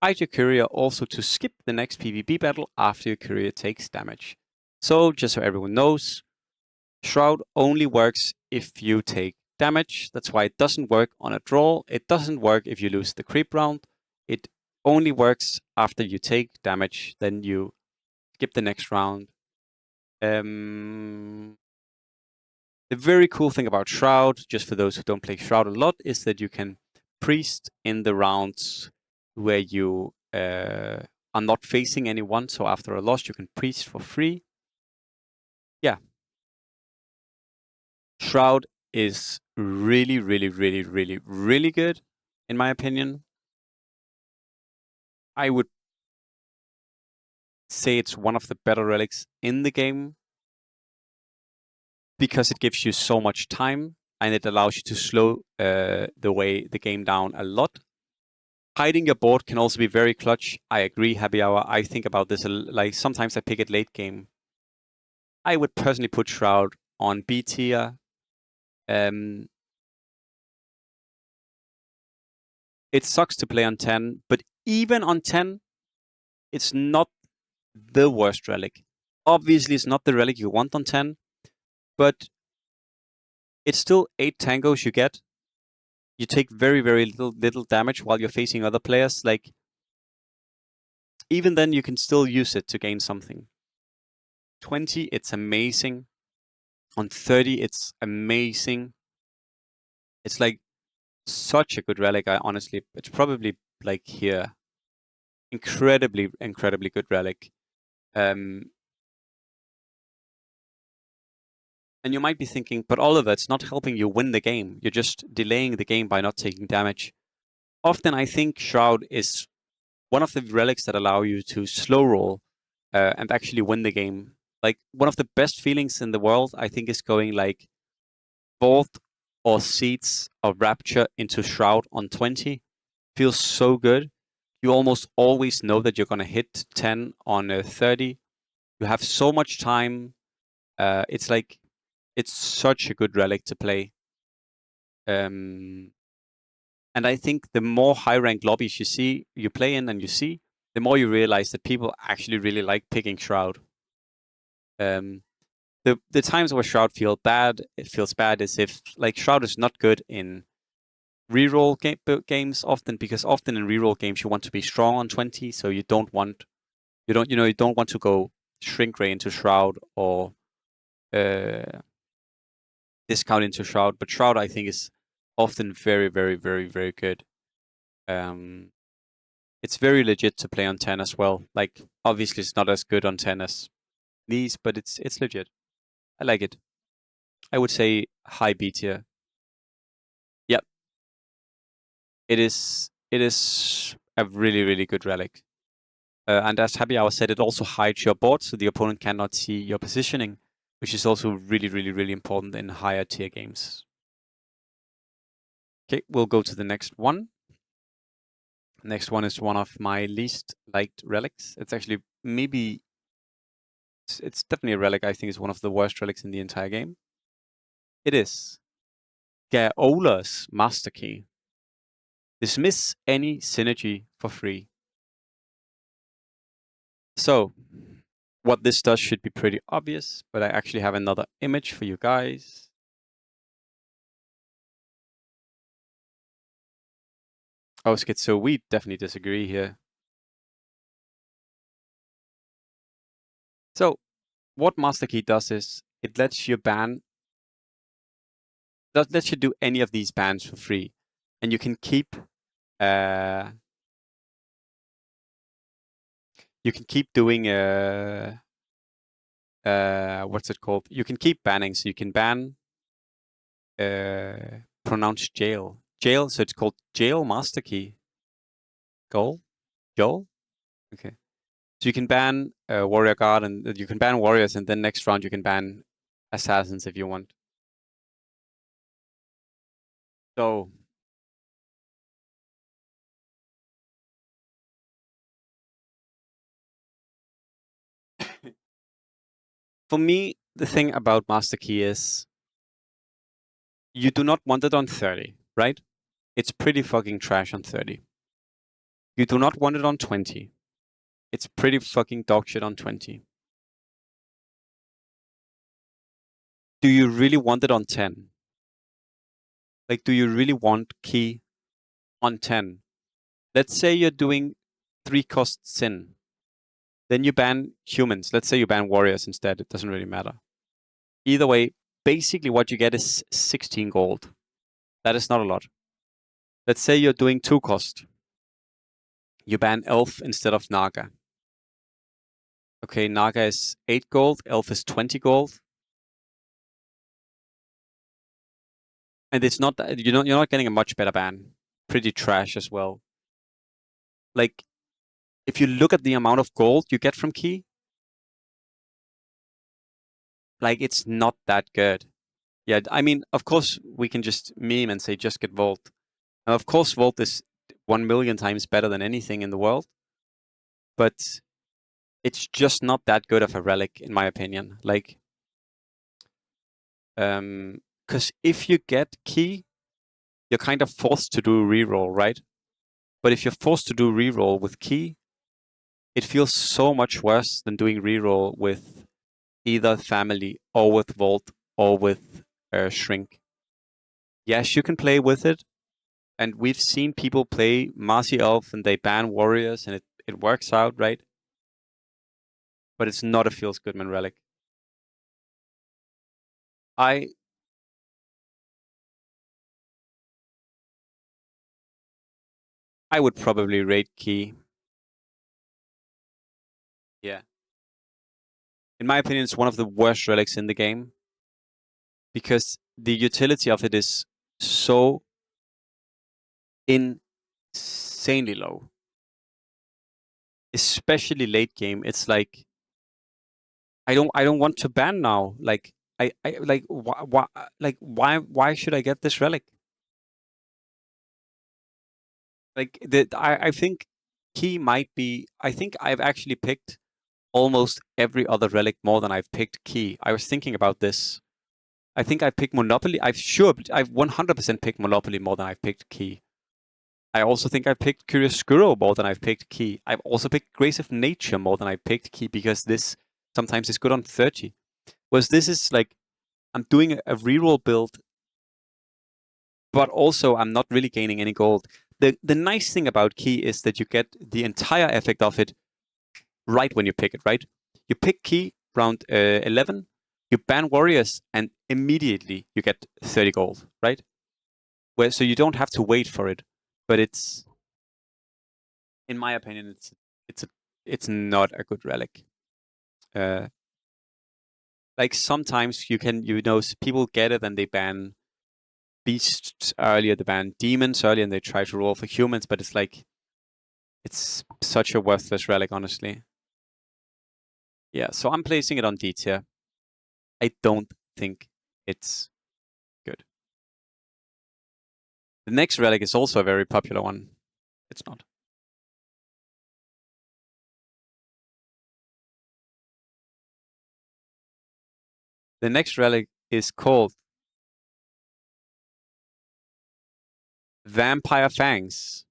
Hide your courier also to skip the next PvP battle after your courier takes damage. So, just so everyone knows, Shroud only works if you take damage. That's why it doesn't work on a draw. It doesn't work if you lose the creep round. It only works after you take damage. Then you skip the next round. The very cool thing about Shroud, just for those who don't play Shroud a lot, is that you can priest in the rounds where you are not facing anyone. So after a loss, you can priest for free. Yeah. Shroud is really, really, really, really, really good, in my opinion. I would say it's one of the better relics in the game because it gives you so much time and it allows you to slow the game down a lot. Hiding your board can also be very clutch. I agree, Happy Hour. I think about this, like sometimes I pick it late game. I would personally put Shroud on B tier. It sucks to play on 10, but even on 10, it's not the worst relic. Obviously, it's not the relic you want on 10, but it's still 8 tangos you get. You take very, very little damage while you're facing other players. Like, even then, you can still use it to gain something. 20, it's amazing. On 30, it's amazing. It's like such a good relic. Honestly, it's probably like here. Incredibly, incredibly good relic. And you might be thinking, but Oliver, it's not helping you win the game. You're just delaying the game by not taking damage. Often, I think Shroud is one of the relics that allow you to slow roll and actually win the game. Like one of the best feelings in the world, I think, is going like Vault or Seeds of Rapture into Shroud on 20. Feels so good. You almost always know that you're going to hit 10 on 30. You have so much time. It's like, it's such a good relic to play. And I think the more high rank lobbies you play in and you see, the more you realize that people actually really like picking Shroud. The times where Shroud it feels bad is if like Shroud is not good in reroll games often, because often in reroll games you want to be strong on 20, so you don't want to go shrink ray into Shroud or discount into Shroud. But Shroud I think is often very, very, very, very good. It's very legit to play on 10 as well. Like obviously it's not as good on 10 as these, but it's legit. I like it. I would say high B tier. Yep. It is a really, really good relic. And as Happy Hour said, it also hides your board so the opponent cannot see your positioning, which is also really, really, really important in higher tier games. Okay, we'll go to the next one. Next one is one of my least liked relics. It's actually it's definitely a relic I think is one of the worst relics in the entire game. It is Gaoler's Master Key. Dismiss any synergy for free. So, what this does should be pretty obvious, but I actually have another image for you guys. Oh, Skid, so we definitely disagree here. So, what Master Key does is, it lets you ban, lets you do any of these bans for free. And you can keep, doing, what's it called? You can keep banning, so you can ban, pronounce jail. Jail, so it's called Jail Master Key. Goal? Joel? Okay. So you can ban Warrior Guard, and you can ban Warriors, and then next round you can ban Assassins if you want. So, for me, the thing about Master Key is, you do not want it on 30, right? It's pretty fucking trash on 30. You do not want it on 20. It's pretty fucking dog shit on 20. Do you really want it on 10? Like, do you really want Key on 10? Let's say you're doing 3-cost Sin. Then you ban humans. Let's say you ban warriors instead. It doesn't really matter. Either way, basically what you get is 16 gold. That is not a lot. Let's say you're doing 2-cost. You ban Elf instead of Naga. Okay, Naga is 8 gold, Elf is 20 gold. And it's not that you're not getting a much better ban. Pretty trash as well. Like, if you look at the amount of gold you get from Key, like, it's not that good. Yeah, I mean, of course, we can just meme and say just get Volt. And of course, Volt is 1 million times better than anything in the world. But it's just not that good of a relic, in my opinion. Like, because if you get Key, you're kind of forced to do reroll, right? But if you're forced to do reroll with Key, it feels so much worse than doing reroll with either Family or with Volt or with Shrink. Yes, you can play with it, and we've seen people play Marcy Elf and they ban Warriors, and it works out, right? But it's not a feels goodman relic. I would probably rate Key. Yeah. In my opinion, it's one of the worst relics in the game because the utility of it is so insanely low. Especially late game. It's like, I don't want to ban now. Like, I like why should I get this relic? Like, I think Key might be, I think I've actually picked almost every other relic more than I've picked Key. I was thinking about this. I think I picked Monopoly. I've 100% picked Monopoly more than I've picked Key. I also think I picked Chiaroscuro more than I've picked Key. I've also picked Grace of Nature more than I've picked Key because this sometimes is good on 30. Whereas this is like, I'm doing a reroll build, but also I'm not really gaining any gold. The nice thing about Key is that you get the entire effect of it right when you pick it, right? You pick Key round 11, you ban Warriors, and immediately you get 30 gold, right? So you don't have to wait for it. But it's, in my opinion, it's not a good relic. Uh, like, sometimes people get it and they ban beasts earlier, they ban demons earlier, and they try to roll for humans, but it's like, it's such a worthless relic, honestly. Yeah, so I'm placing it on D tier. I don't think it's good. The next relic is also a very popular one. It's not. The next relic is called Vampire Fangs.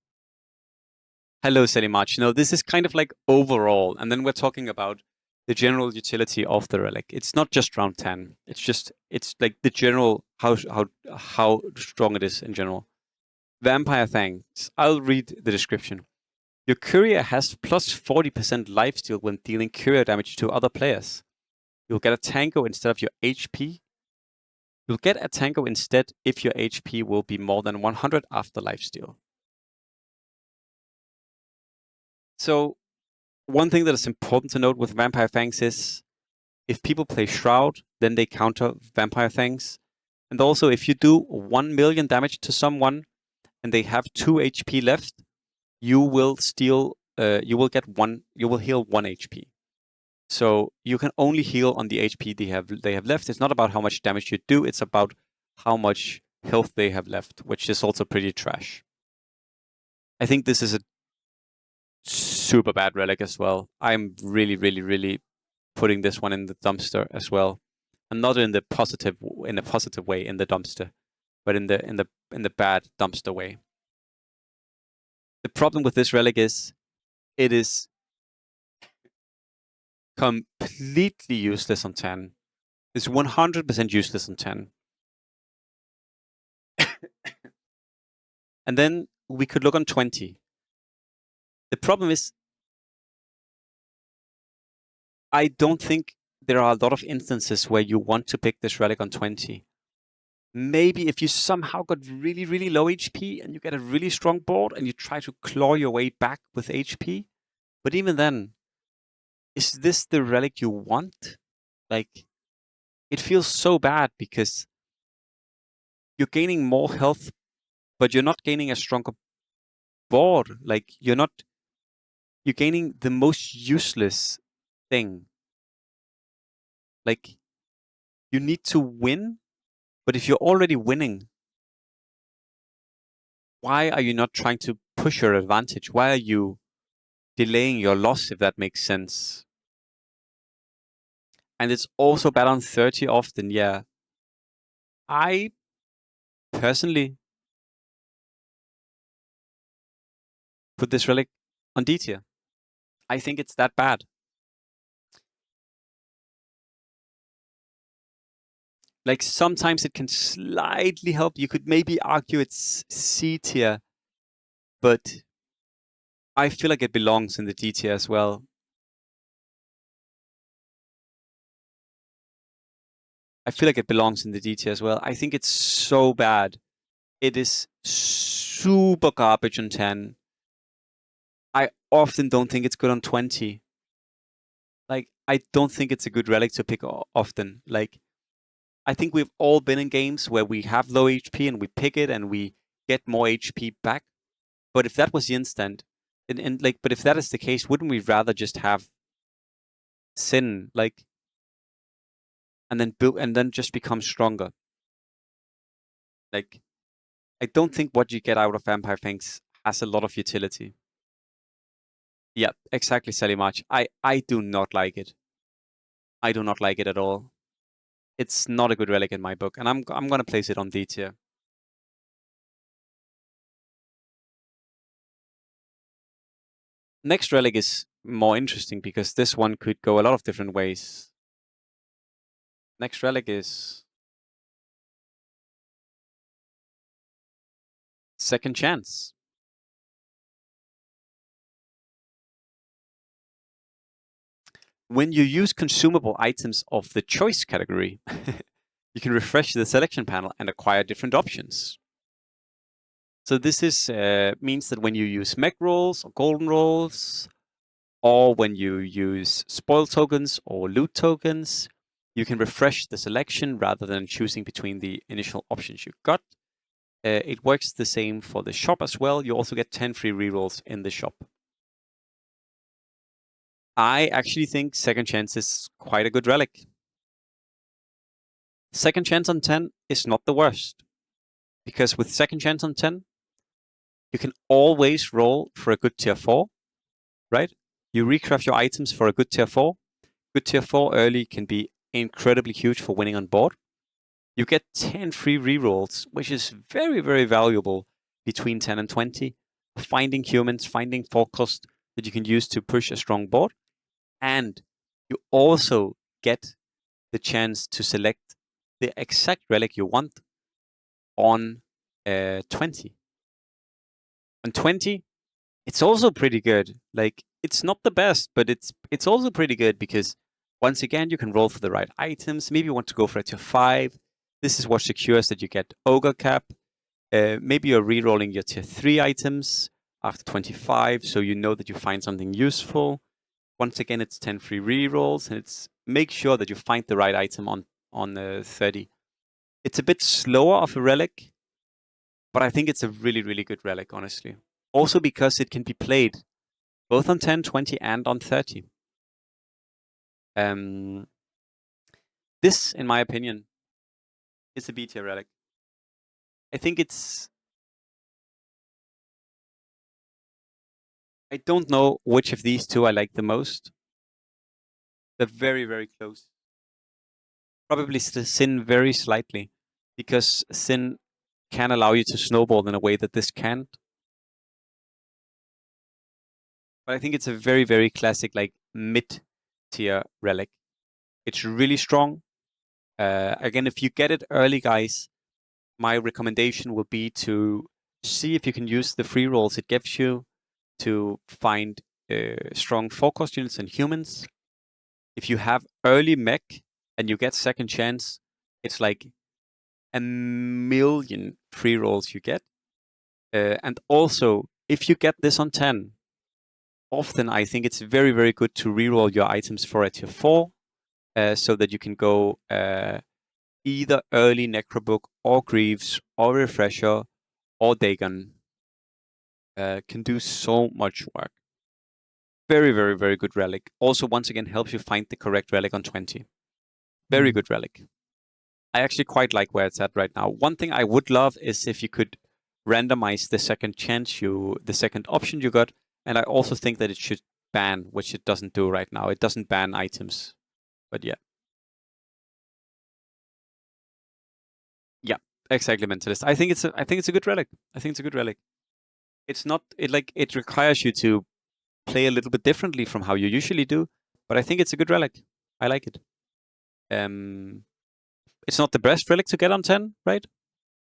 Hello, Selimach. No, this is kind of like overall, and then we're talking about the general utility of the relic. It's not just round 10. It's like the general how strong it is in general. Vampire Fangs. I'll read the description. Your courier has plus 40% lifesteal when dealing courier damage to other players. You'll get a tango instead of your HP. You'll get a tango instead if your HP will be more than 100 after lifesteal. So, one thing that is important to note with Vampire Fangs is if people play Shroud, then they counter Vampire Fangs. And also, if you do 1 million damage to someone and they have 2 HP left, you will you will heal 1 HP. So you can only heal on the HP they have left. It's not about how much damage you do, it's about how much health they have left, which is also pretty trash. I think this is a super bad relic as well. I'm really, really, really putting this one in the dumpster as well. And not in a positive way in the dumpster, but in the bad dumpster way. The problem with this relic is it is completely useless on 10. It's 100% useless on 10. And then we could look on 20. The problem is I don't think there are a lot of instances where you want to pick this relic on 20. Maybe if you somehow got really, really low HP and you get a really strong board and you try to claw your way back with HP. But even then, is this the relic you want? Like, it feels so bad because you're gaining more health, but you're not gaining a stronger board. Like, you're gaining the most useless thing. Like, you need to win, but if you're already winning, why are you not trying to push your advantage? Why are you delaying your loss, if that makes sense? And it's also bad on 30 often, yeah. I personally put this relic on D tier. I think it's that bad. Like sometimes it can slightly help. You could maybe argue it's C tier, but I feel like it belongs in the D tier as well. I feel like it belongs in the D tier as well. I think it's so bad. It is super garbage on 10. I often don't think it's good on 20. Like, I don't think it's a good relic to pick often. Like, I think we've all been in games where we have low HP and we pick it and we get more HP back. But if that was the instant, but if that is the case, wouldn't we rather just have Sin, like, and then just become stronger? Like, I don't think what you get out of Vampire Fangs has a lot of utility. Yeah, exactly, Selimach. I do not like it. I do not like it at all. It's not a good relic in my book, and I'm gonna place it on D tier. Next relic is more interesting because this one could go a lot of different ways. Next relic is Second Chance. When you use consumable items of the choice category, you can refresh the selection panel and acquire different options. So this means that when you use mech rolls or golden rolls, or when you use spoil tokens or loot tokens, you can refresh the selection rather than choosing between the initial options you got. It works the same for the shop as well. You also get 10 free rerolls in the shop. I actually think Second Chance is quite a good relic. Second Chance on 10 is not the worst, because with Second Chance on 10, you can always roll for a good tier 4, right? You recraft your items for a good tier 4. Good tier 4 early can be incredibly huge for winning on board. You get 10 free rerolls, which is very, very valuable between 10 and 20. finding humans, finding forecast that you can use to push a strong board. And you also get the chance to select the exact relic you want on 20. On 20, it's also pretty good. Like, it's not the best, but it's also pretty good because once again, you can roll for the right items. Maybe you want to go for a tier 5. This is what secures that you get Ogre Cap. Maybe you're re-rolling your tier 3 items after 25, so you know that you find something useful. Once again, it's 10 free re-rolls, and it's make sure that you find the right item on 30. It's a bit slower of a relic, but I think it's a really, really good relic, honestly. Also because it can be played both on 10, 20, and on 30. This, in my opinion, is a B tier relic. I think it's... I don't know which of these two I like the most. They're very, very close. Probably Sin very slightly, because Sin can allow you to snowball in a way that this can't. But I think it's a very, very classic, like, mid-tier relic. It's really strong. Again, if you get it early, guys, my recommendation would be to see if you can use the free rolls it gives you to find strong forecast units and humans. If you have early mech and you get second chance, it's like a million free rolls you get. And also, if you get this on 10, often I think it's very, very good to reroll your items for a tier 4 so that you can go either early Necrobook or Greaves or Refresher or Dagon. Can do so much work. Very, very, very good relic. Also, once again, helps you find the correct relic on 20. Very good relic. I actually quite like where it's at right now. One thing I would love is if you could randomize the second chance the second option you got, and I also think that it should ban, which it doesn't do right now. It doesn't ban items, but yeah. Yeah, exactly, Mentalist. I think it's a good relic. I think it's a good relic. It's not it requires you to play a little bit differently from how you usually do, but I think it's a good relic. I like it. It's not the best relic to get on 10, right?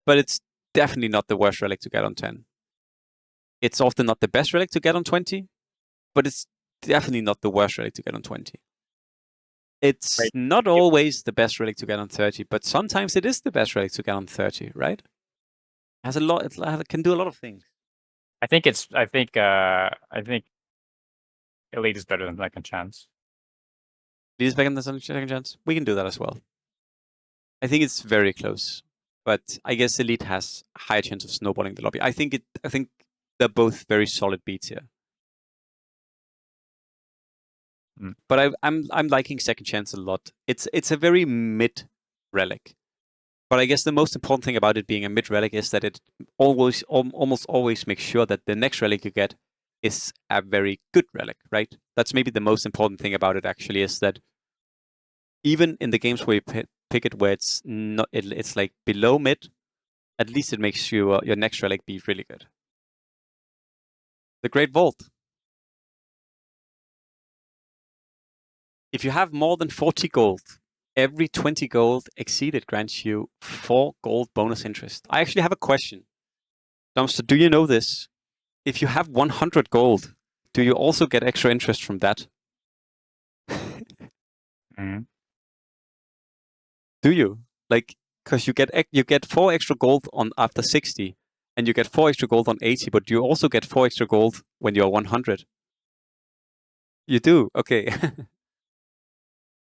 But it's definitely not the worst relic to get on 10. It's often not the best relic to get on 20, but it's definitely not the worst relic to get on 20. It's Right. not always the best relic to get on 30, but sometimes it is the best relic to get on 30, right? It has a lot. It can do a lot of things. I think Elite is better than Second Chance. Lead is back in the second chance. We can do that as well. I think it's very close, but I guess Elite has a higher chance of snowballing the lobby. I think they're both very solid beats here. But I'm liking Second Chance a lot. It's a very mid relic. But I guess the most important thing about it being a mid relic is that it almost always makes sure that the next relic you get is a very good relic, right? That's maybe the most important thing about it actually, is that even in the games where you pick it where it's not it's like below mid, at least it makes your next relic be really good. The Great Vault. If you have more than 40 gold, every 20 gold exceeded grants you 4 gold bonus interest. I actually have a question. Dumpster, do you know this? If you have 100 gold, do you also get extra interest from that? Do you? Like, because you get 4 extra gold on after 60, and you get 4 extra gold on 80, but you also get 4 extra gold when you're 100. You do? Okay.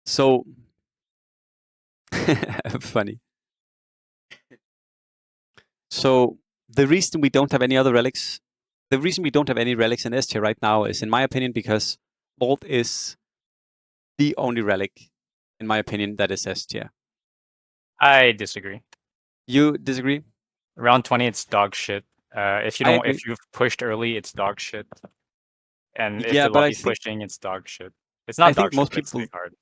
So, funny. So, the reason we don't have any other relics, the reason we don't have any relics in S tier right now is, in my opinion, because Vault is the only relic, in my opinion, that is S tier. I disagree. You disagree? Round 20, it's dog shit. If you've pushed early, it's dog shit. And if Yeah, the but I lobby's think pushing, it's dog shit. It's not dog shit, most but it's people, really hard.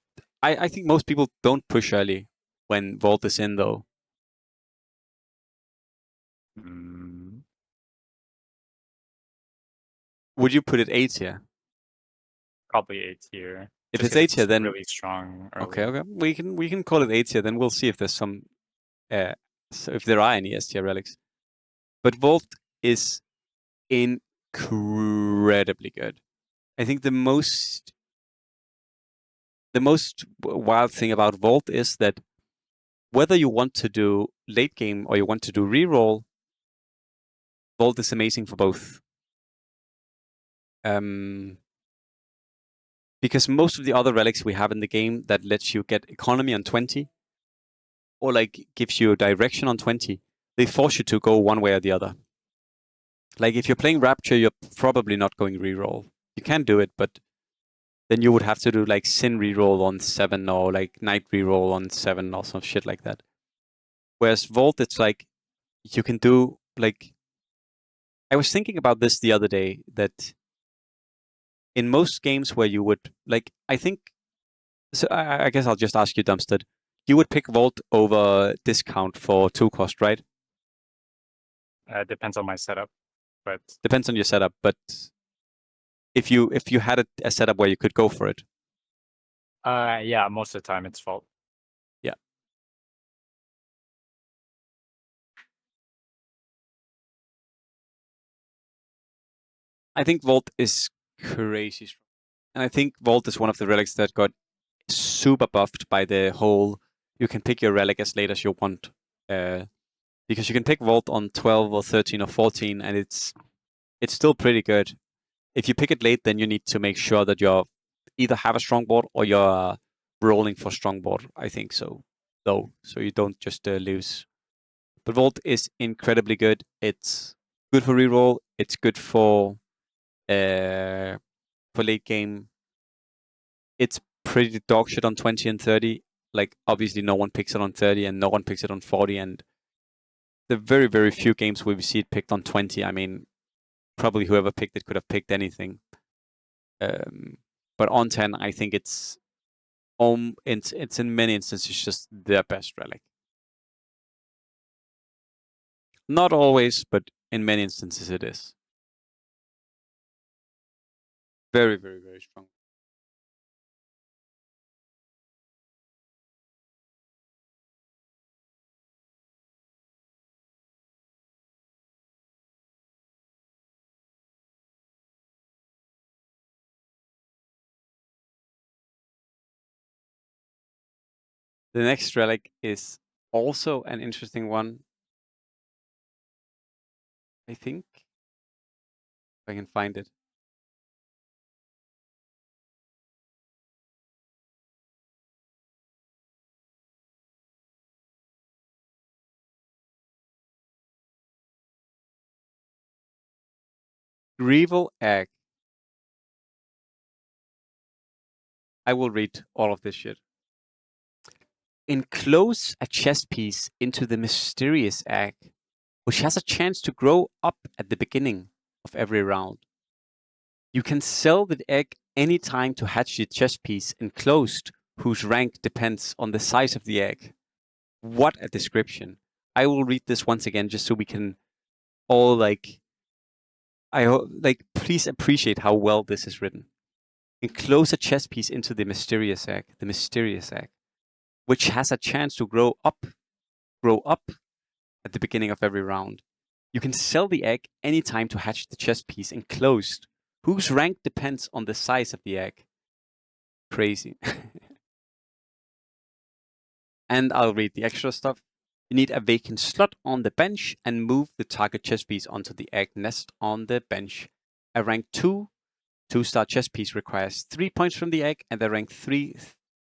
I think most people don't push early when Vault is in, though. Would you put it A tier? Probably A tier. If Just it's 'cause A tier, then really strong. Early. okay. We can call it A tier. Then we'll see if there's some, so if there are any S tier relics. But Vault is incredibly good. I think the most wild thing about Vault is that whether you want to do late game or you want to do reroll, Vault is amazing for both. Because most of the other relics we have in the game that lets you get economy on 20 or like gives you direction on 20, they force you to go one way or the other. Like if you're playing Rapture, you're probably not going reroll. You can do it, but then you would have to do like Sin reroll on 7 or like Night reroll on 7 or some shit like that. Whereas Vault, it's like you can do like. I was thinking about this the other day that in most games where you would like, I think. So I guess I'll just ask you, Dumpstead. You would pick Vault over Discount for 2 cost, right? Depends on my setup, but Depends on your setup, but if you had a setup where you could go for it. yeah, most of the time it's Vault. Yeah. I think Vault is crazy strong. And I think Vault is one of the relics that got super buffed by the whole you can pick your relic as late as you want. Because you can pick Vault on 12 or 13 or 14 and it's still pretty good. If you pick it late, then you need to make sure that you're either have a strong board or you're rolling for strong board, I think so. Though, so you don't just lose. But Vault is incredibly good. It's good for reroll. It's good for late game. It's pretty dog shit on 20 and 30. Like obviously no one picks it on 30 and no one picks it on 40. And the very, very few games where we see it picked on 20, I mean, probably whoever picked it could have picked anything. But on 10, I think it's in many instances just their best relic. Not always, but in many instances it is. Very, very, very strong. The next relic is also an interesting one. I think if I can find it. Greevil Egg. I will read all of this shit. Enclose a chess piece into the mysterious egg, which has a chance to grow up at the beginning of every round. You can sell the egg any time to hatch the chess piece enclosed, whose rank depends on the size of the egg. What a description. I will read this once again just so we can all please appreciate how well this is written. Enclose a chess piece into the mysterious egg, which has a chance to grow up at the beginning of every round. You can sell the egg anytime to hatch the chess piece enclosed, whose rank depends on the size of the egg. Crazy. And I'll read the extra stuff. You need a vacant slot on the bench and move the target chess piece onto the egg nest on the bench. A rank 2 2-star chess piece requires 3 points from the egg, and the rank 3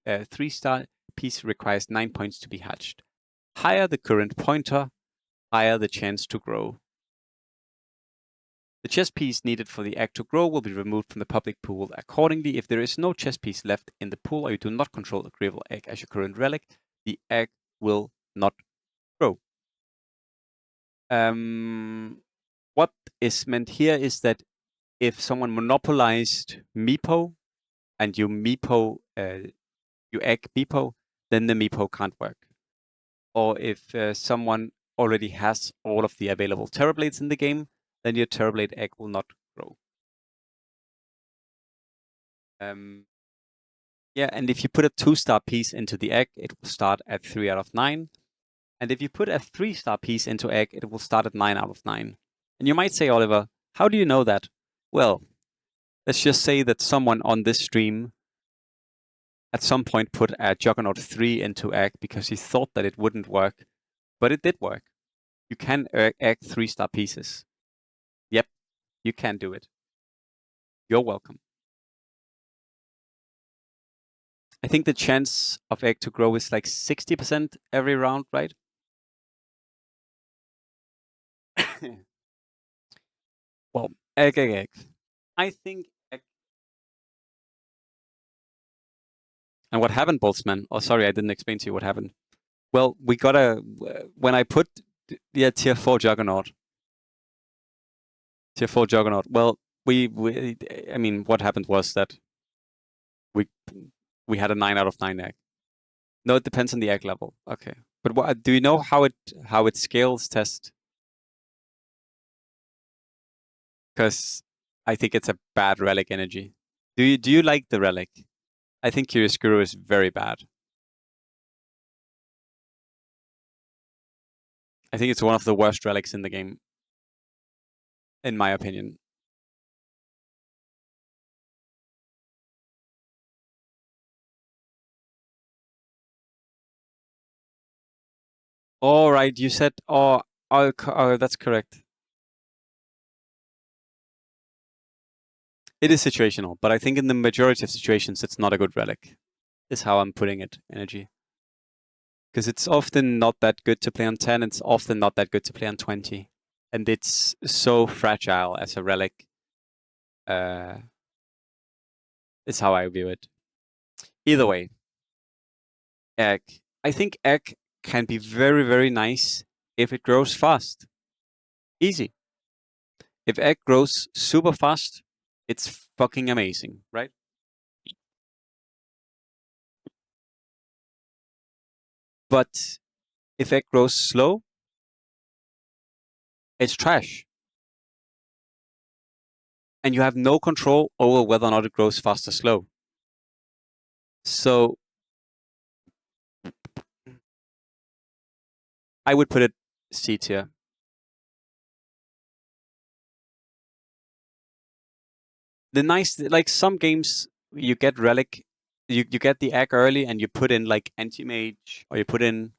3-star piece requires 9 points to be hatched. Higher the current pointer, higher the chance to grow. The chess piece needed for the egg to grow will be removed from the public pool. Accordingly, if there is no chess piece left in the pool or you do not control the Greevil Egg as your current relic, the egg will not grow. What is meant here is that if someone monopolized Meepo and you Meepo, you egg Meepo, then the Meepo can't work. Or if someone already has all of the available Terrorblades in the game, then your Terrorblade egg will not grow. Yeah, and if you put a 2-star piece into the egg, it will start at 3 out of 9. And if you put a 3-star piece into egg, it will start at 9 out of 9. And you might say, Oliver, how do you know that? Well, let's just say that someone on this stream at some point put a Juggernaut 3 into egg because he thought that it wouldn't work, but it did work. You can egg 3-star pieces. Yep, you can do it. You're welcome. I think the chance of egg to grow is like 60% every round, right? Well, egg. I think egg. And what happened, Boltzmann? Oh, sorry, I didn't explain to you what happened. Well, we got when I put tier 4 Juggernaut. Tier 4 Juggernaut. Well, I mean, what happened was that we had a 9 out of 9 egg. No, it depends on the egg level. Okay. But what, do you know how it scales test? Because I think it's a bad relic energy. Do you like the relic? I think Chiaroscuro is very bad. I think it's one of the worst relics in the game, in my opinion. All right, you said, oh, that's correct. It is situational, but I think in the majority of situations, it's not a good relic, is how I'm putting it, energy. Because it's often not that good to play on 10, it's often not that good to play on 20. And it's so fragile as a relic, is how I view it. Either way, egg. I think egg can be very, very nice if it grows fast. Easy. If egg grows super fast, it's fucking amazing, right? But if egg grows slow, it's trash. And you have no control over whether or not it grows fast or slow. So I would put it C tier. The nice, like some games, you get Relic, you get the egg early and you put in like Anti-Mage, or you put in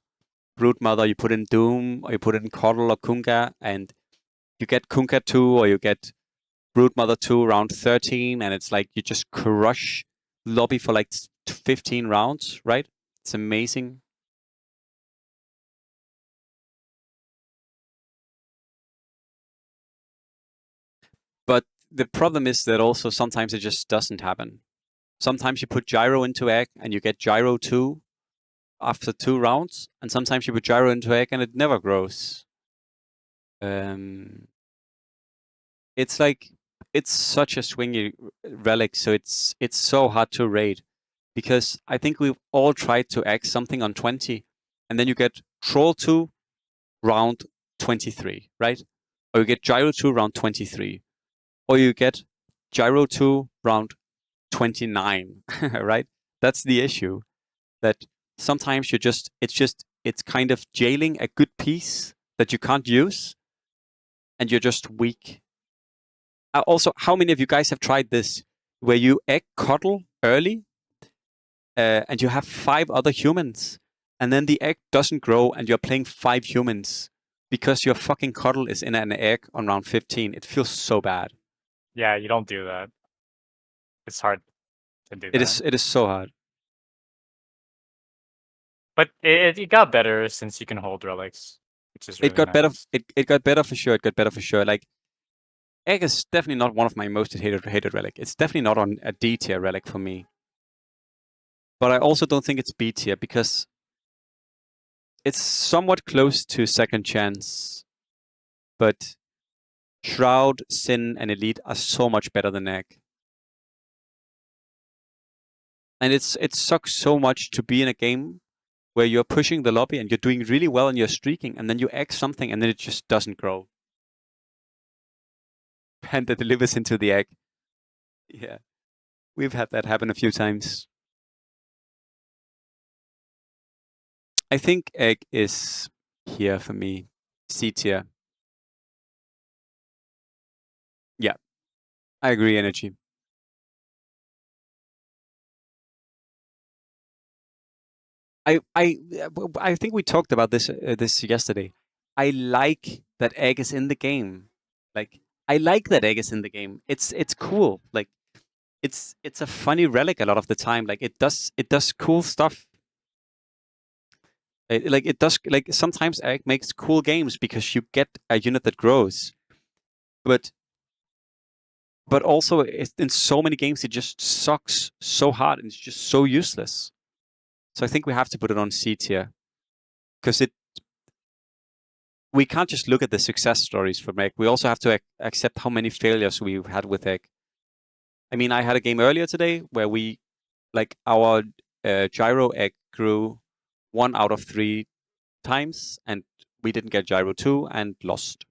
Broodmother, you put in Doom, or you put in Coddle or Kunkka, and you get Kunkka 2 or you get Broodmother 2 round 13, and it's like you just crush lobby for like 15 rounds, right? It's amazing. But the problem is that also sometimes it just doesn't happen. Sometimes you put Gyro into egg and you get Gyro 2 after 2 rounds, and sometimes you put Gyro into egg and it never grows. It's like, it's such a swingy relic, so it's so hard to rate. Because I think we've all tried to egg something on 20, and then you get Troll 2 round 23, right? Or you get Gyro 2 round 23. Or you get Gyro 2 round 29, right? That's the issue. That sometimes it's kind of jailing a good piece that you can't use, and you're just weak. Also, how many of you guys have tried this, where you egg Coddle early, and you have 5 other humans, and then the egg doesn't grow, and you're playing 5 humans because your fucking Coddle is in an egg on round 15? It feels so bad. Yeah, you don't do that. It's hard to do that. It is so hard. But it got better since you can hold relics, which is really It got better. nice. It got better for sure. It got better for sure. Like, egg is definitely not one of my most hated relic. It's definitely not on a D tier relic for me. But I also don't think it's B tier because it's somewhat close to second chance. But Shroud, Sin, and Elite are so much better than egg. And it sucks so much to be in a game where you're pushing the lobby and you're doing really well and you're streaking, and then you egg something and then it just doesn't grow. And that delivers into the egg. Yeah. We've had that happen a few times. I think egg is here for me. C tier. Yeah, I agree. Energy. I think we talked about this yesterday. I like that egg is in the game. Like I like that egg is in the game. It's cool. Like it's a funny relic a lot of the time. Like it does cool stuff. Like it does like sometimes egg makes cool games because you get a unit that grows. But also in so many games it just sucks so hard and it's just so useless. So I think we have to put it on C tier because we can't just look at the success stories from Egg. We also have to accept how many failures we've had with Egg. I mean, I had a game earlier today where our gyro egg grew 1 out of 3 times, and we didn't get gyro 2 and lost.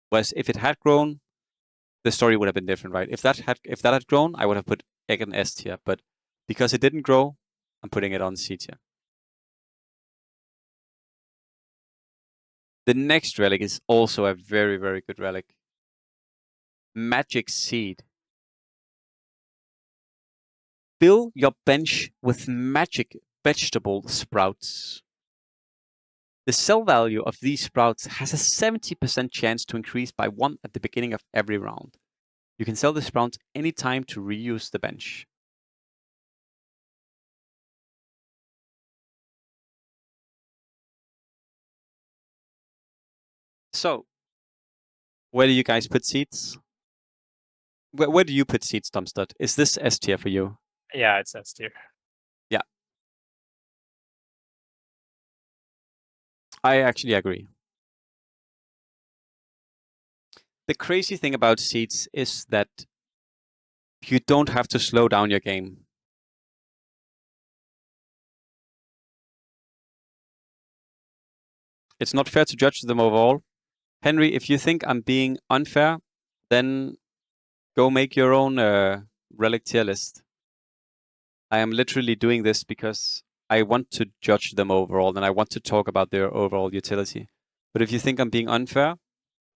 Whereas if it had grown, the story would have been different, right? If that had grown, I would have put Egg in S tier, but because it didn't grow, I'm putting it on C tier. The next relic is also a very, very good relic. Magic Seed. Fill your bench with magic vegetable sprouts. The sell value of these sprouts has a 70% chance to increase by 1 at the beginning of every round. You can sell the sprouts anytime to reuse the bench. So, where do you guys put seeds? Where do you put seeds, Dumpstud? Is this S tier for you? Yeah, it's S tier. Yeah. I actually agree. The crazy thing about seeds is that you don't have to slow down your game. It's not fair to judge them overall. Henry, if you think I'm being unfair, then go make your own Relic Tier-list. I am literally doing this because I want to judge them overall and I want to talk about their overall utility. But if you think I'm being unfair,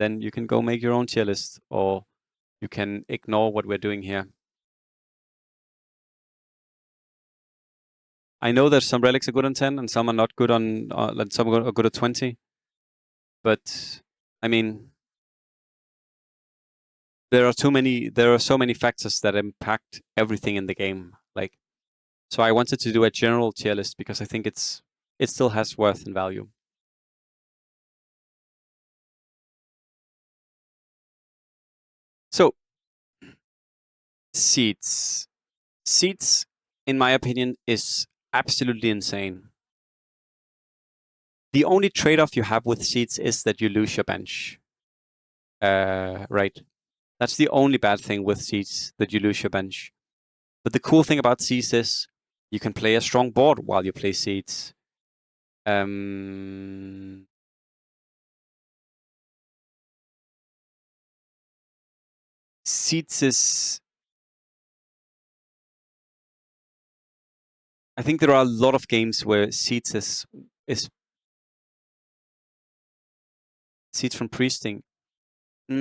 then you can go make your own tier list or you can ignore what we're doing here. I know that some relics are good on 10 and some are not good on, some are good at 20. But I mean, there are so many factors that impact everything in the game. Like, so I wanted to do a general tier list because I think it still has worth and value. So, seeds. Seeds, in my opinion, is absolutely insane. The only trade-off you have with seeds is that you lose your bench. Right. That's the only bad thing with seeds, that you lose your bench. But the cool thing about seeds is you can play a strong board while you play seeds. Seeds is... I think there are a lot of games where seeds is seeds from priesting. I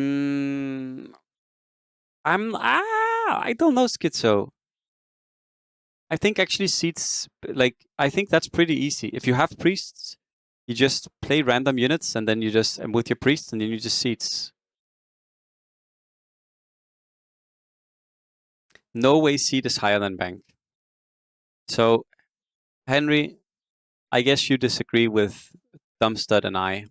don't know, Schizo. I think actually seeds, like, I think that's pretty easy. If you have priests, you just play random units and then you just, and with your priests, and then you just seeds. No way seed is higher than bank. So, Henry, I guess you disagree with Dumpstud and I.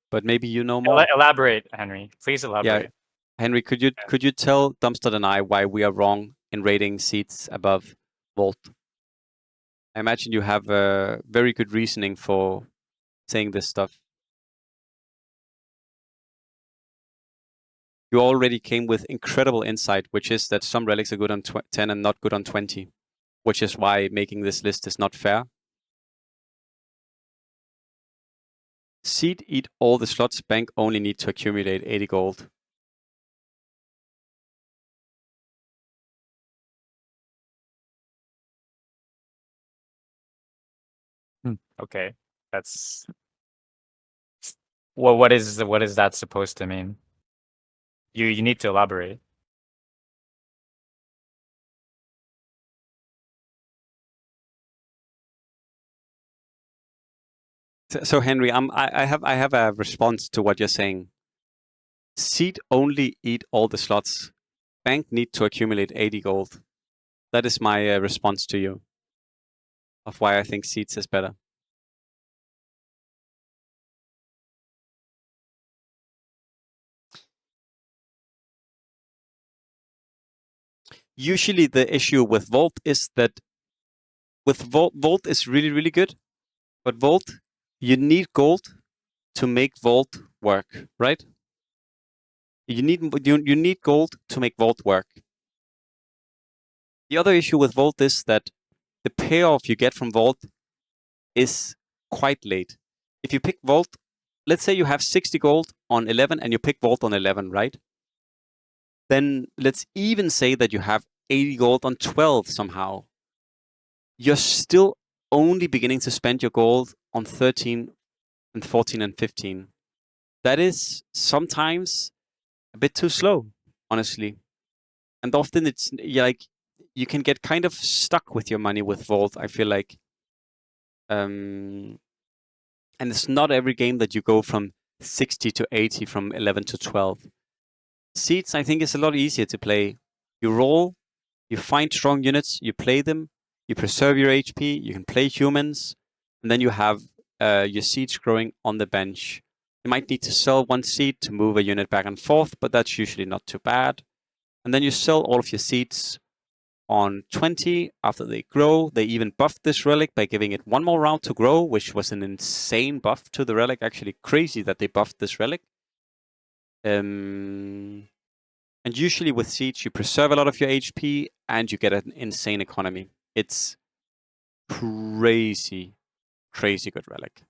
But maybe you know more. Elaborate, Henry. Please Yeah, elaborate. Henry, could you tell Dumpstud and I why we are wrong in rating seeds above Vault? I imagine you have a very good reasoning for saying this stuff. You already came with incredible insight, which is that some relics are good on 10 and not good on 20, which is why making this list is not fair. Seed eat all the slots, bank only need to accumulate 80 gold. Okay, that's well. What is that supposed to mean? You need to elaborate. So Henry, I have a response to what you're saying. Seed only eat all the slots. Bank need to accumulate 80 gold. That is my response to you of why I think Seeds is better. Usually the issue with Vault is that with Vault is really good, but Vault, you need gold to make Vault work, right? You need gold to make Vault work. The other issue with Vault is that the payoff you get from Vault is quite late. If you pick Vault, let's say you have 60 gold on 11 and you pick Vault on 11, right? Then let's even say that you have 80 gold on 12 somehow. You're still only beginning to spend your gold on 13 and 14 and 15. That is sometimes a bit too slow, honestly. And often it's like you can get kind of stuck with your money with Vault, I feel like. And it's not every game that you go from 60 to 80, from 11 to 12. Seeds, I think, is a lot easier to play. You roll, you find strong units, you play them, you preserve your HP, you can play humans, and then you have your seeds growing on the bench. You might need to sell one seed to move a unit back and forth, but that's usually not too bad. And then you sell all of your seeds on 20 after they grow. They even buffed this relic by giving it one more round to grow, which was an insane buff to the relic. Actually crazy that they buffed this relic. And usually with Siege, you preserve a lot of your HP and you get an insane economy. It's crazy good relic.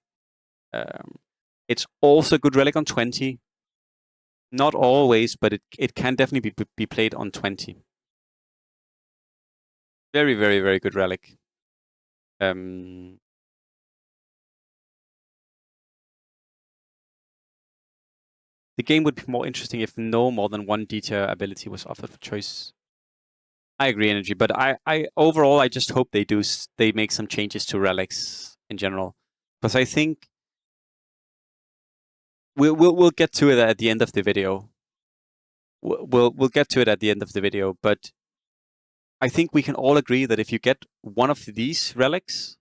It's also good relic on 20. Not always, but it can definitely be played on 20. Very good relic. The game would be more interesting if no more than one D-tier ability was offered for choice. I agree, Energy, but I overall I just hope they make some changes to relics in general, because I think we'll get to it at the end of the video. We'll get to it at the end of the video, but I think we can all agree that if you get one of these relics,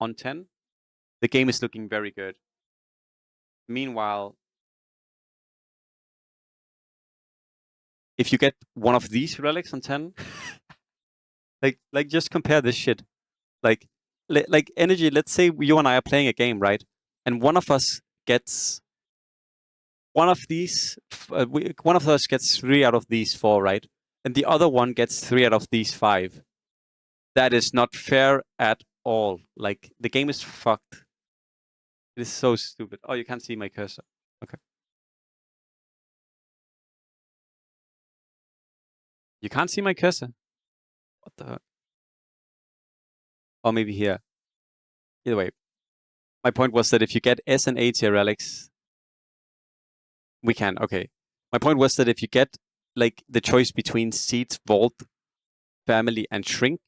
on 10, the game is looking very good. Meanwhile, if you get one of these relics on 10, like just compare this shit. Like Energy, let's say you and I are playing a game, right? And one of us gets one of these, one of us gets 3 out of these 4, right? And the other one gets 3 out of these 5. That is not fair at all. Like, the game is fucked. It is so stupid. Oh, you can't see my cursor. Okay. You can't see my cursor? What the heck? Or maybe here. Either way. My point was that if you get S and A tier relics, we can. Okay. My point was that if you get, like, the choice between Seeds, Vault, Family, and Shrink,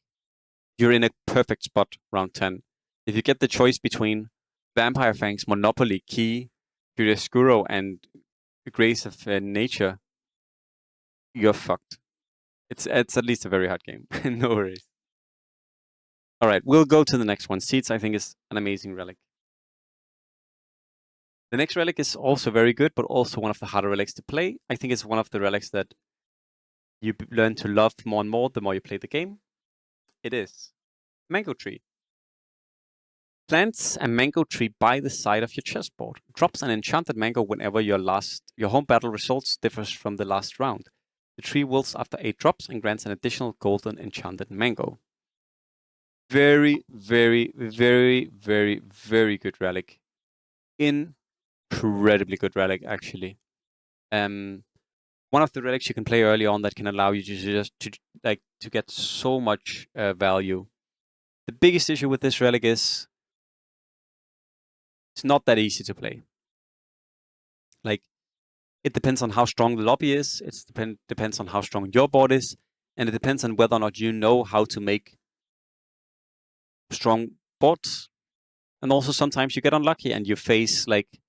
you're in a perfect spot round 10. If you get the choice between Vampire Fangs, Monopoly, Key, Chiaroscuro, and Grace of Nature, you're fucked. It's at least a very hard game. No worries. All right, we'll go to the next one. Seeds, I think, is an amazing relic. The next relic is also very good, but also one of the harder relics to play. I think it's one of the relics that you learn to love more and more the more you play the game. It is Mango Tree. Plants a mango tree by the side of your chessboard. Drops an enchanted mango whenever your home battle results differs from the last round. The tree wilts after 8 drops and grants an additional golden enchanted mango. Very good relic. Incredibly good relic, actually. One of the relics you can play early on that can allow you to get so much value. The biggest issue with this relic is it's not that easy to play. Like, it depends on how strong the lobby is. It depends on how strong your board is, and it depends on whether or not you know how to make strong boards. And also sometimes you get unlucky and you face like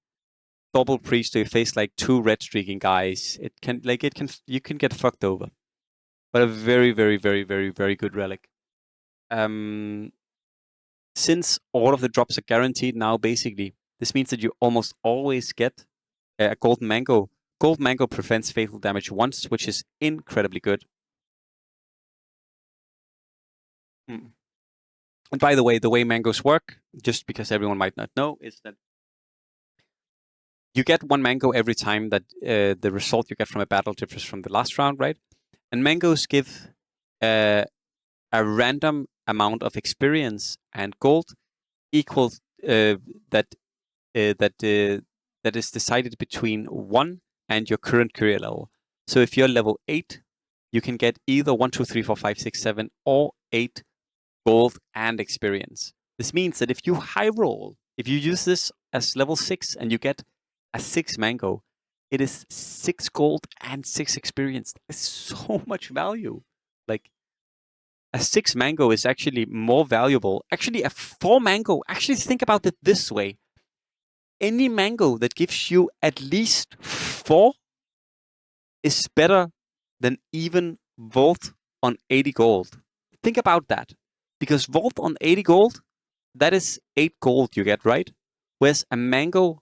double priest, or you face like 2 red streaking guys. You can get fucked over. But a very, very, very, very, very good relic. Since all of the drops are guaranteed now, basically, this means that you almost always get a golden mango. Gold mango prevents fatal damage once, which is incredibly good. And by the way mangoes work, just because everyone might not know, is that you get 1 mango every time that the result you get from a battle differs from the last round, right? And mangoes give a random amount of experience and gold equal that is decided between 1 and your current career level. So if you're level 8, you can get either 1, 2, 3, 4, 5, 6, 7, or 8 gold and experience. This means that if you high roll, if you use this as level 6 and you get a 6 mango, it is 6 gold and 6 experience. It's so much value. Like, a 6 mango is actually more valuable. Actually, a 4 mango, actually think about it this way. Any mango that gives you at least 4 is better than even Vault on 80 gold. Think about that. Because Vault on 80 gold, that is 8 gold you get, right? Whereas a mango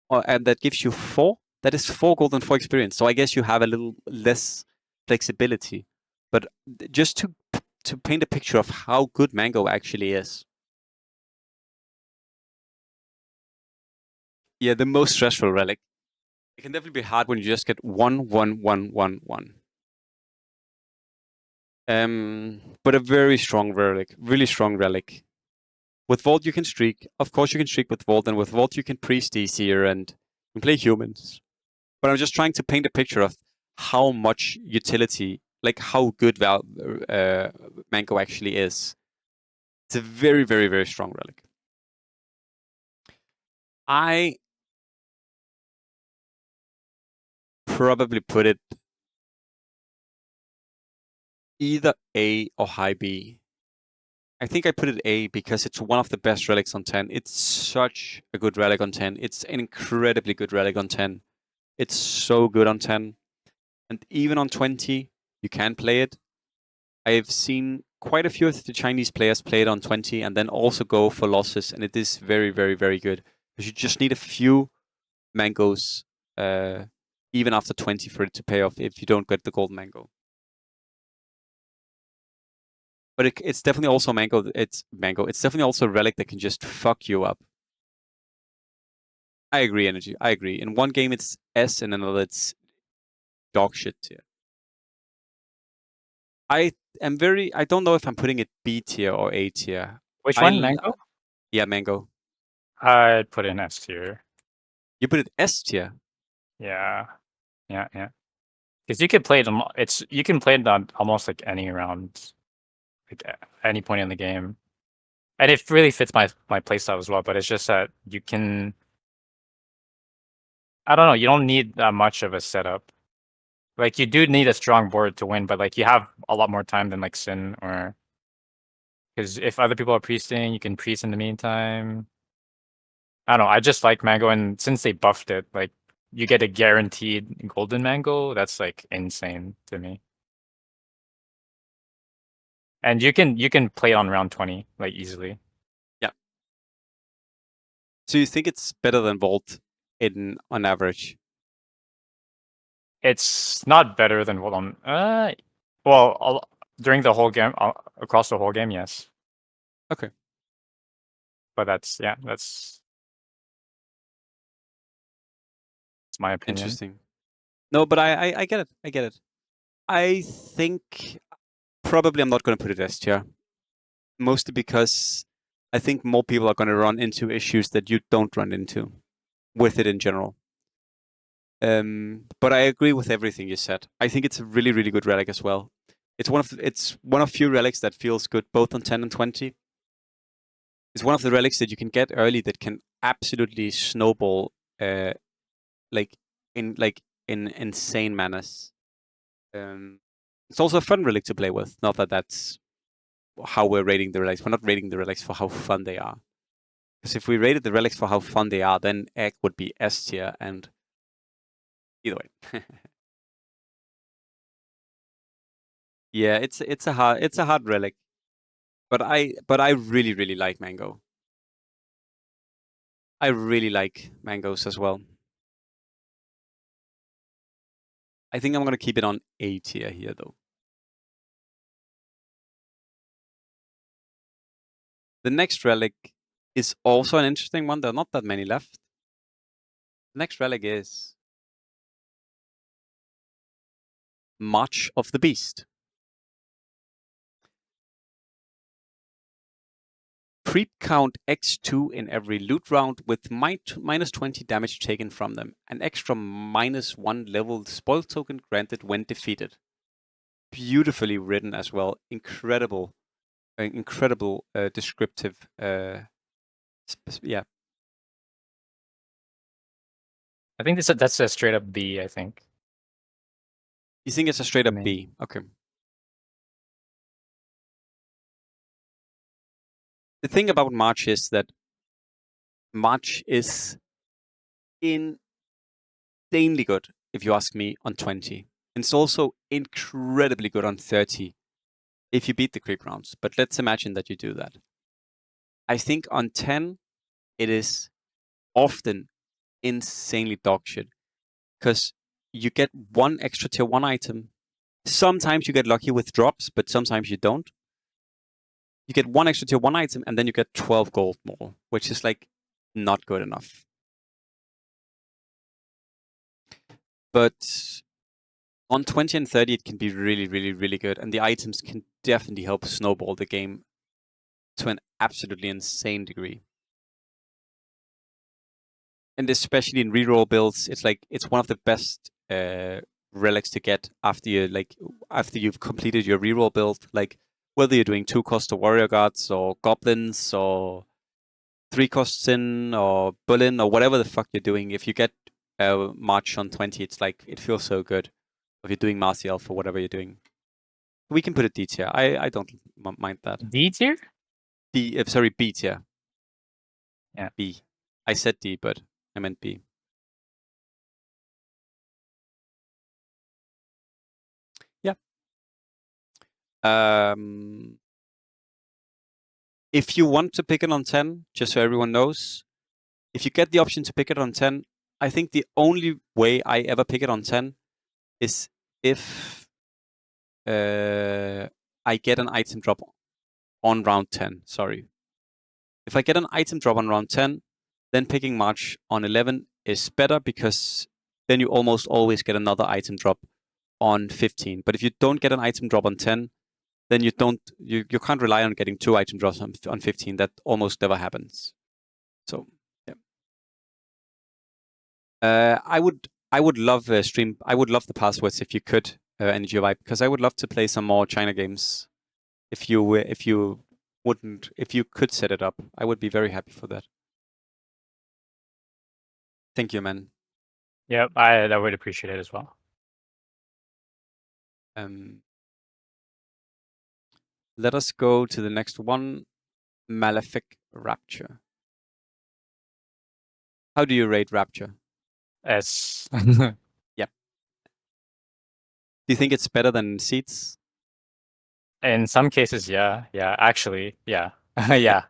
that gives you 4, that is 4 gold and 4 experience. So I guess you have a little less flexibility. But just to paint a picture of how good mango actually is. Yeah, the most stressful relic. It can definitely be hard when you just get 1, 1, 1, 1, 1. But a very strong relic, really strong relic. With Vault you can streak. Of course you can streak with Vault, and with Vault you can priest easier and play humans. But I'm just trying to paint a picture of how much utility, like how good Mango actually is. It's a very, very, very strong relic. I probably put it either A or high B. I think I put it A because it's one of the best relics on 10. It's such a good relic on 10. It's an incredibly good relic on 10. It's so good on 10. And even on 20, you can play it. I've seen quite a few of the Chinese players play it on 20 and then also go for losses. And it is very, very, very good. Because you just need a few mangoes, even after 20, for it to pay off if you don't get the gold mango. But it's definitely also mango. It's definitely also a relic that can just fuck you up. I agree, Energy. I agree. In one game it's S, and another it's dog shit tier. I don't know if I'm putting it B tier or A tier. Which one, mango? Yeah, mango. I'd put it in S tier. You put it S tier. Yeah, yeah. Because you can play it. You can play it on almost like any round, like any point in the game, and it really fits my playstyle as well. But it's just that you can. I don't know. You don't need that much of a setup. Like you do need a strong board to win, but like you have a lot more time than like Sin or. Because if other people are priesting, you can priest in the meantime. I don't know. I just like mango, and since they buffed it, like you get a guaranteed golden mango. That's like insane to me. And you can play on round 20 like easily. Yeah. So you think it's better than Vault on average? It's not better than Vault on. Well, during the whole game, across the whole game, yes. Okay. But that's my opinion. Interesting. No, but I get it. I get it. I think probably I'm not going to put it S tier. Mostly because I think more people are going to run into issues that you don't run into with it in general. But I agree with everything you said. I think it's a really, really good relic as well. It's one of few relics that feels good both on 10 and 20. It's one of the relics that you can get early that can absolutely snowball, like in insane manners. It's also a fun relic to play with. Not that that's how we're rating the relics. We're not rating the relics for how fun they are. Because if we rated the relics for how fun they are, then Egg would be S tier, and either way. Yeah, it's a hard relic. But I really like Mango. I really like mangoes as well. I think I'm gonna keep it on A tier here though. The next relic is also an interesting one. There are not that many left. The next relic is March of the Beast. Creep count X2 in every loot round with minus 20 damage taken from them. An extra -1 level spoil token granted when defeated. Beautifully written as well. Incredible descriptive. Yeah. I think that's a straight up B, I think. You think it's a straight up Me. B? Okay. The thing about March is that March is insanely good, if you ask me, on 20. It's also incredibly good on 30 if you beat the creep rounds. But let's imagine that you do that. I think on 10, it is often insanely dog shit because you get one extra tier 1 item. Sometimes you get lucky with drops, but sometimes you don't. You get one extra tier 1 item and then you get 12 gold more, which is like not good enough. But on 20 and 30, it can be really good, and the items can definitely help snowball the game to an absolutely insane degree. And especially in reroll builds, it's one of the best relics to get after you've completed your reroll build. Like whether you're doing 2-cost or warrior guards or goblins or 3-cost sin or bullion or whatever the fuck you're doing, if you get March on 20, it's like it feels so good. If you're doing Marcy Elf or whatever you're doing. We can put a D tier. I don't mind that. D tier? Sorry, B tier. Yeah. B. I said D, but I meant B. Yeah. If you want to pick it on 10, just so everyone knows, if you get the option to pick it on 10, I think the only way I ever pick it on 10 is if I get an item drop on round 10. Sorry. If I get an item drop on round 10, then picking March on 11 is better because then you almost always get another item drop on 15. But if you don't get an item drop on 10, then you can't rely on getting 2 item drops on 15. That almost never happens. So yeah. I would love stream. I would love the passwords if you could, Energy Vibe, because I would love to play some more China games. If you could set it up, I would be very happy for that. Thank you, man. Yep, I would appreciate it as well. Let us go to the next one, Malefic Rapture. How do you rate Rapture? S. Yep. Do you think it's better than Seeds? In some cases, yeah. Yeah, actually, yeah. Yeah.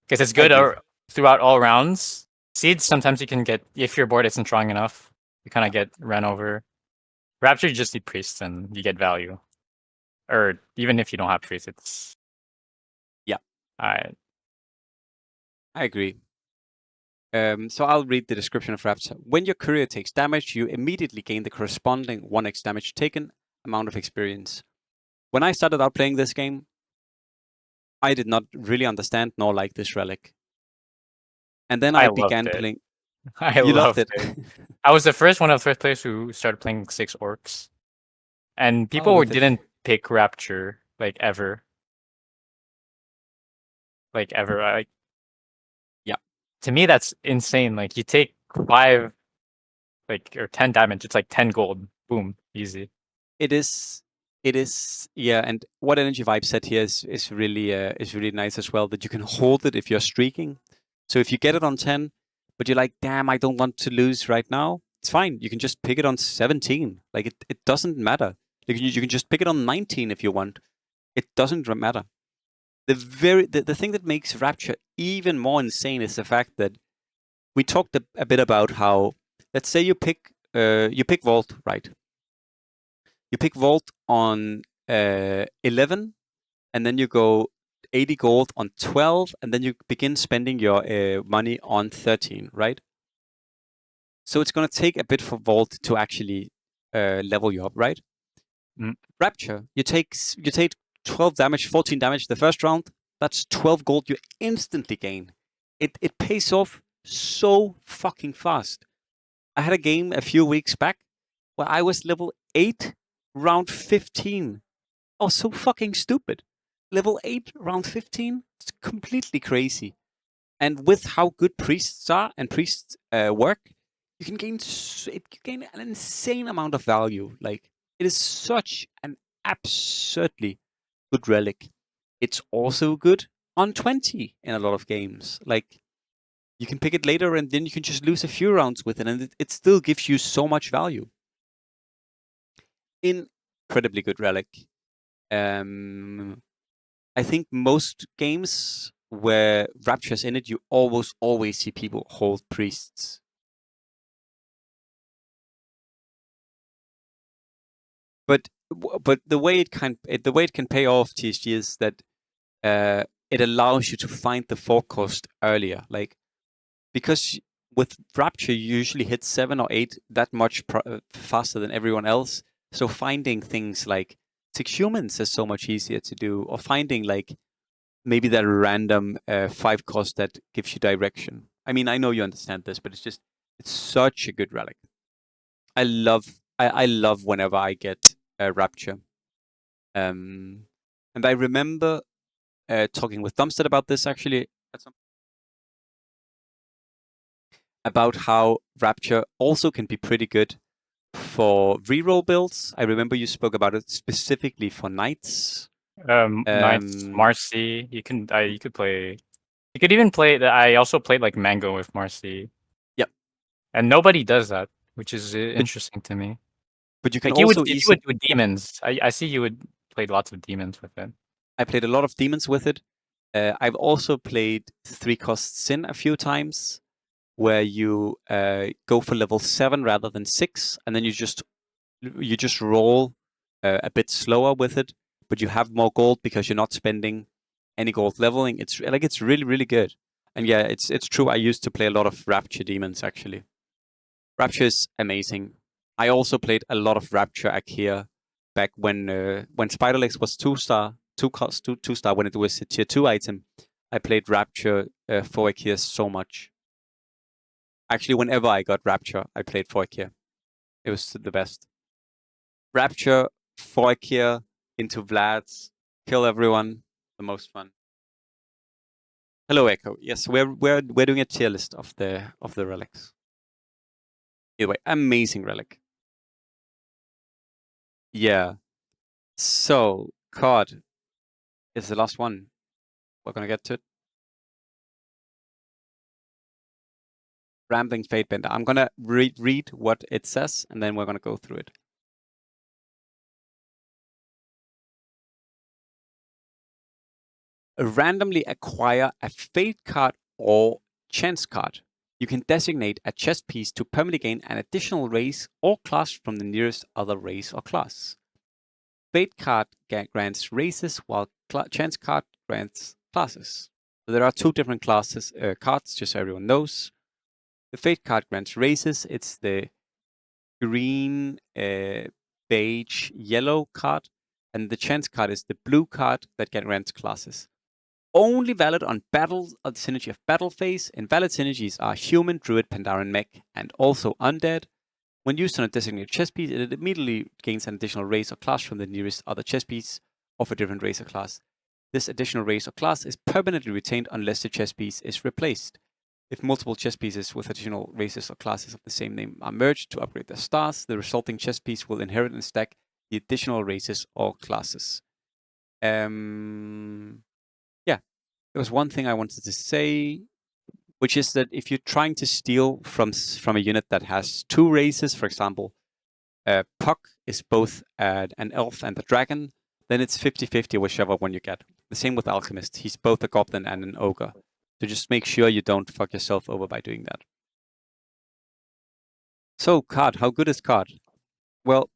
Because it's I good agree. throughout all rounds. Seeds, sometimes you can get, if your board isn't strong enough, you kind of get ran over. Rapture, you just need priests and you get value. Or even if you don't have priests, it's... Yeah. Alright. I agree. So I'll read the description of Rapture. When your courier takes damage, you immediately gain the corresponding 1x damage taken amount of experience. When I started out playing this game, I did not really understand nor like this relic. And then I began playing. I You loved loved it. I was the first one of the first players who started playing 6 orcs. And people didn't pick Rapture, like, ever. Like, ever. to me that's insane. Like you take 5, like or 10 damage. It's like 10 gold. Boom, easy. It is. It is. Yeah, and what Energy Vibe said here is really nice as well. That you can hold it if you're streaking. So if you get it on 10, but you're like, damn, I don't want to lose right now. It's fine. You can just pick it on 17. Like it doesn't matter. You can just pick it on 19 if you want. It doesn't matter. The thing that makes Rapture even more insane is the fact that we talked a bit about how, let's say you pick Vault, right? You pick Vault on 11, and then you go 80 gold on 12, and then you begin spending your money on 13, right? So it's going to take a bit for Vault to actually level you up, right? Mm. Rapture, you take 12 damage, 14 damage the first round. That's 12 gold you instantly gain. It pays off so fucking fast. I had a game a few weeks back where I was level 8, round 15. I was so fucking stupid. Level 8, round 15? It's completely crazy. And with how good priests are and priests work, you can gain an insane amount of value. Like, it is such an absurdly good relic. It's also good on 20 in a lot of games. Like, you can pick it later and then you can just lose a few rounds with it, and it still gives you so much value. Incredibly good relic. I think most games where Rapture's in it, you almost always see people hold priests. But the way it can pay off TSG is that it allows you to find the forecast earlier. Like, because with Rapture you usually hit 7 or 8 that much faster than everyone else. So finding things like 6 humans is so much easier to do, or finding like maybe that random 5 cost that gives you direction. I mean, I know you understand this, but it's such a good relic. I love whenever I get Rapture. And I remember talking with Dumpstead about this actually at some about how Rapture also can be pretty good for reroll builds. I remember you spoke about it specifically for knights. Knights, Marcy. You could play. You could even play. I also played like Mango with Marcy. Yep. And nobody does that, which is interesting to me. But you can Like also you would with demons. I see you would play lots of demons with it. I played a lot of demons with it. I've also played 3-cost Sin a few times, where you go for level 7 rather than 6, and then you just roll a bit slower with it, but you have more gold because you're not spending any gold leveling. It's really good. And yeah, it's true. I used to play a lot of Rapture demons actually. Rapture is amazing. I also played a lot of Rapture Akira back when Spiderlegs was 2-star, 2-star when it was a tier 2 item. I played Rapture for Akira so much. Actually, whenever I got Rapture, I played for Akira. It was the best. Rapture, for Akira, into Vlad's, kill everyone, the most fun. Hello, Echo. Yes, we're doing a tier list of the relics. Either way, amazing relic. Yeah. So, card is the last one. We're gonna get to it. Rambling Fatebender. I'm gonna read what it says, and then we're gonna go through it. Randomly acquire a Fate card or Chance card. You can designate a chess piece to permanently gain an additional race or class from the nearest other race or class. Fate card grants races, while Chance card grants classes. So there are 2 different classes cards, just so everyone knows. The Fate card grants races. It's the green, beige, yellow card, and the Chance card is the blue card that grants classes. Only valid on battles of the synergy of battle phase. Invalid synergies are human, druid, Pandaren, mech, and also undead. When used on a designated chess piece, it immediately gains an additional race or class from the nearest other chess piece of a different race or class. This additional race or class is permanently retained unless the chess piece is replaced. If multiple chess pieces with additional races or classes of the same name are merged to upgrade their stars, the resulting chess piece will inherit and stack the additional races or classes. Yeah, there was one thing I wanted to say, which is that if you're trying to steal from a unit that has 2 races, for example, Puck is both an elf and a dragon, then it's 50-50 whichever one you get. The same with Alchemist. He's both a goblin and an ogre. So just make sure you don't fuck yourself over by doing that. So, card. How good is card? Well,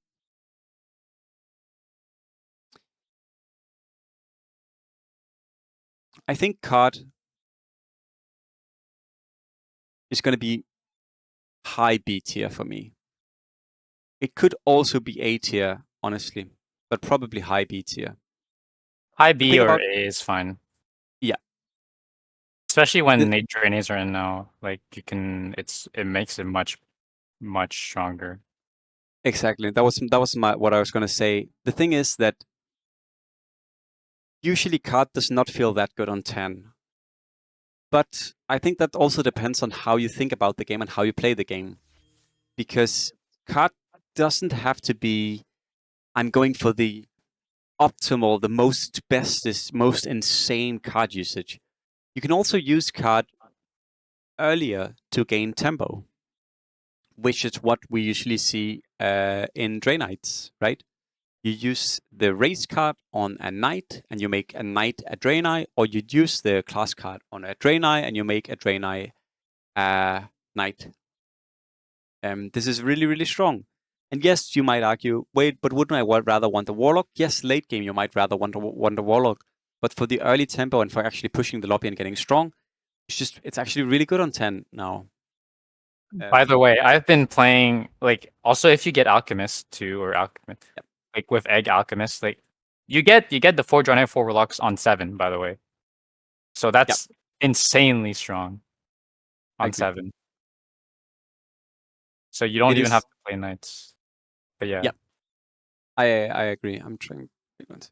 I think card is going to be high B tier for me. It could also be A tier, honestly, but probably high B tier. High B or A is fine. Yeah. Especially when Nate Drainays are in now. Like you can it makes it much stronger. Exactly. That was what I was gonna say. The thing is that usually card does not feel that good on 10. But I think that also depends on how you think about the game and how you play the game. Because card doesn't have to be, I'm going for the optimal, the most bestest, most insane card usage. You can also use card earlier to gain tempo, which is what we usually see in Draenites, right? You use the race card on a knight and you make a knight a Draenei, or you use the class card on a Draenei and you make a Draenei a knight. This is really, really strong. And yes, you might argue, wait, but wouldn't I rather want a warlock? Yes, late game you might rather want a warlock, but for the early tempo and for actually pushing the lobby and getting strong, it's actually really good on 10 now. By the way, I've been playing like also if you get Alchemist too or Alchemist, yep. like with Egg Alchemist, like you get the 4 Draenei 4 Warlocks on 7, by the way. So that's insanely strong on 7. So you don't even have to play knights. But yeah. Yep. I agree. I'm trying. But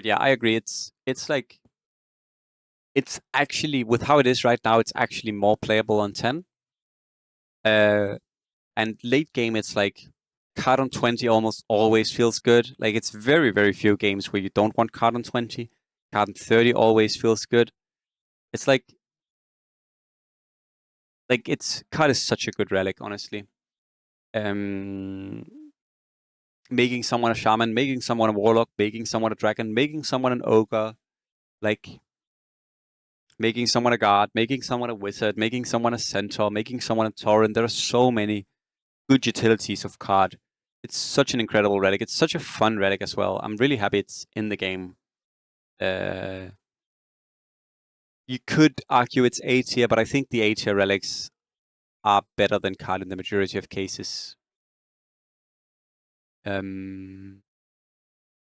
yeah, I agree. It's like it's actually with how it is right now. It's actually more playable on 10. And late game, it's like card on 20 almost always feels good. Like it's very, very few games where you don't want card on 20. Card on 30 always feels good. It's like card is such a good relic, honestly. Making someone a shaman, making someone a warlock, making someone a dragon, making someone an ogre, like making someone a guard, making someone a wizard, making someone a centaur, making someone a tauren. There are so many good utilities of card. It's such an incredible relic. It's such a fun relic as well. I'm really happy it's in the game. You could argue it's A tier, but I think the A tier relics are better than card in the majority of cases.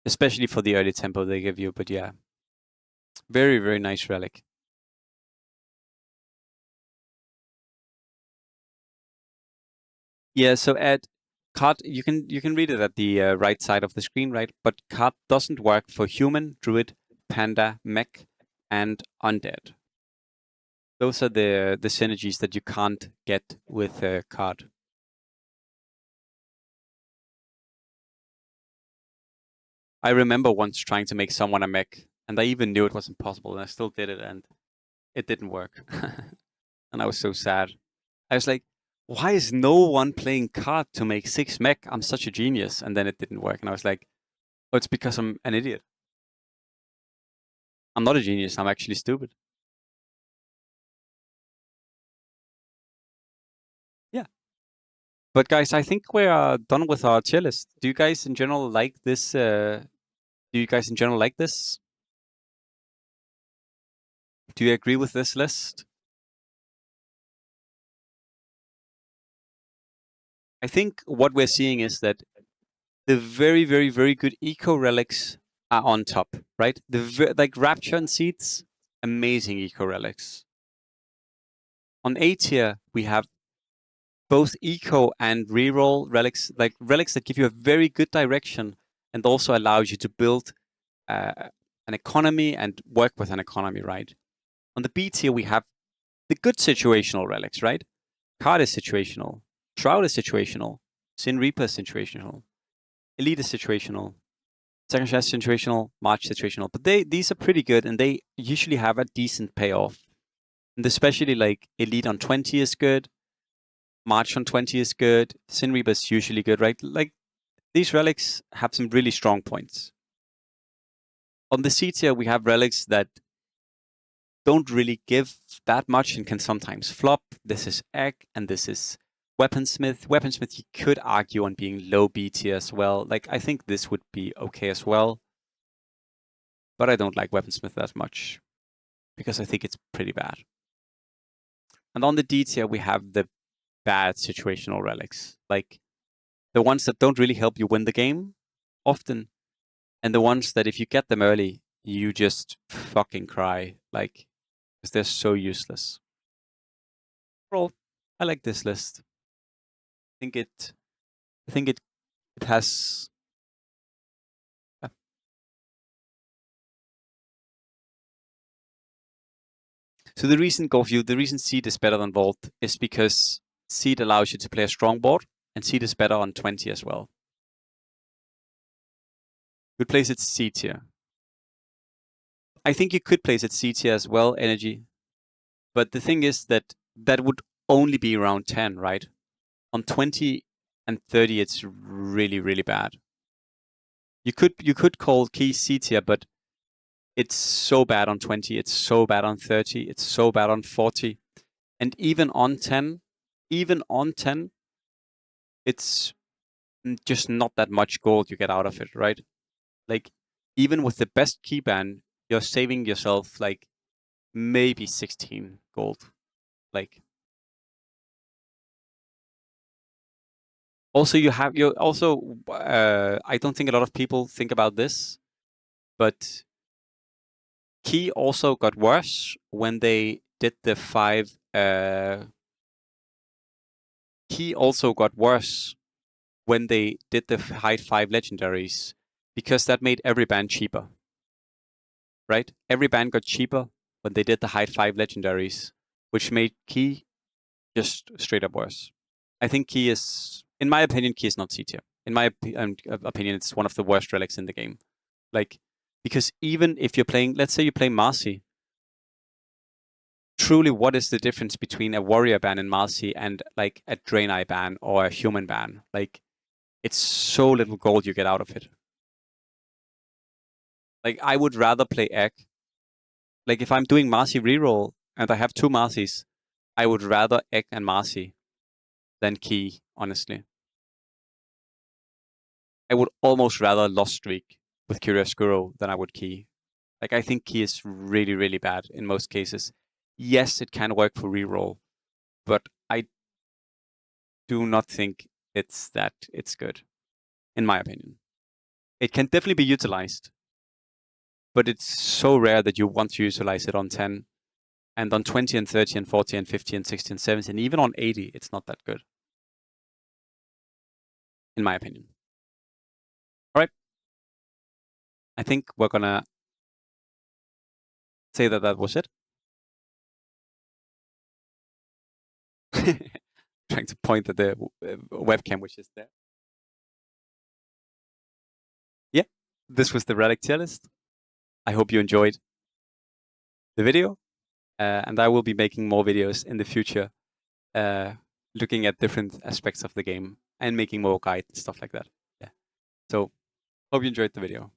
Especially for the early tempo they give you, but yeah. Very, very nice relic. Yeah, so Ed, card you can read it at the right side of the screen, right? But card doesn't work for human, druid, panda, mech, and undead. Those are the synergies that you can't get with card. I remember once trying to make someone a mech, and I even knew it was impossible, and I still did it, and it didn't work. And I was so sad. I was like, why is no one playing card to make 6 mech? I'm such a genius. And then it didn't work. And I was like, oh, it's because I'm an idiot. I'm not a genius. I'm actually stupid. Yeah. But guys, I think we're done with our tier list. Do you guys in general like this? Do you guys in general like this? Do you agree with this list? I think what we're seeing is that the very, very, very good eco relics are on top, right? Like Rapture and Seeds, amazing eco relics. On A tier, we have both eco and reroll relics, like relics that give you a very good direction and also allows you to build an economy and work with an economy, right? On the B tier, we have the good situational relics, right? Card is situational. Shroud is situational. Sin Reaper is situational. Elite is situational. Second Chance situational. March situational. But these are pretty good, and they usually have a decent payoff. And especially like Elite on 20 is good. March on 20 is good. Sin Reaper is usually good, right? Like these relics have some really strong points. On the C tier, we have relics that don't really give that much and can sometimes flop. This is Egg, and this is Weaponsmith. Weaponsmith, you could argue on being low B tier as well. Like, I think this would be okay as well. But I don't like Weaponsmith that much because I think it's pretty bad. And on the D tier, we have the bad situational relics. Like, the ones that don't really help you win the game often. And the ones that if you get them early, you just fucking cry. Like, because they're so useless. Overall, I like this list. I think it has. So the reason the reason Seed is better than Vault is because Seed allows you to play a strong board, and Seed is better on 20 as well. Good place at C tier. I think you could place it C tier as well, Energy. But the thing is that would only be around 10, right? On 20 and 30, it's really, really bad. You could call Key C tier, but it's so bad on 20, it's so bad on 30, it's so bad on 40. And even on 10, it's just not that much gold you get out of it, right? Like, even with the best key ban, you're saving yourself like maybe 16 gold. Like, also I don't think a lot of people think about this, but key also got worse when they did the 5 key also got worse when they did the hide 5 legendaries, because that made every ban cheaper, right? Every ban got cheaper when they did the hide 5 legendaries, which made key just straight up worse. I think key is, in my opinion, key is not C tier. In my opinion, it's one of the worst relics in the game. Like, because even if you're playing, let's say you play Marcy, truly, what is the difference between a warrior ban in Marcy and like a Draenei ban or a human ban? Like, it's so little gold you get out of it. Like, I would rather play Egg. Like, if I'm doing Marcy reroll and I have 2 Marcys, I would rather Egg and Marcy than Key, honestly. I would almost rather Lost Streak with Chiaroscuro than I would Key. Like, I think Key is really, really bad in most cases. Yes, it can work for reroll, but I do not think it's good, in my opinion. It can definitely be utilized, but it's so rare that you want to utilize it on 10. And on 20 and 30 and 40 and 50 and 60 and 70, and even on 80, it's not that good, in my opinion. All right. I think we're going to say that was it. Trying to point at the webcam, which is there. Yeah, this was the Relic Tier-list. I hope you enjoyed the video. And I will be making more videos in the future, looking at different aspects of the game and making more guides and stuff like that. Yeah. So, hope you enjoyed the video.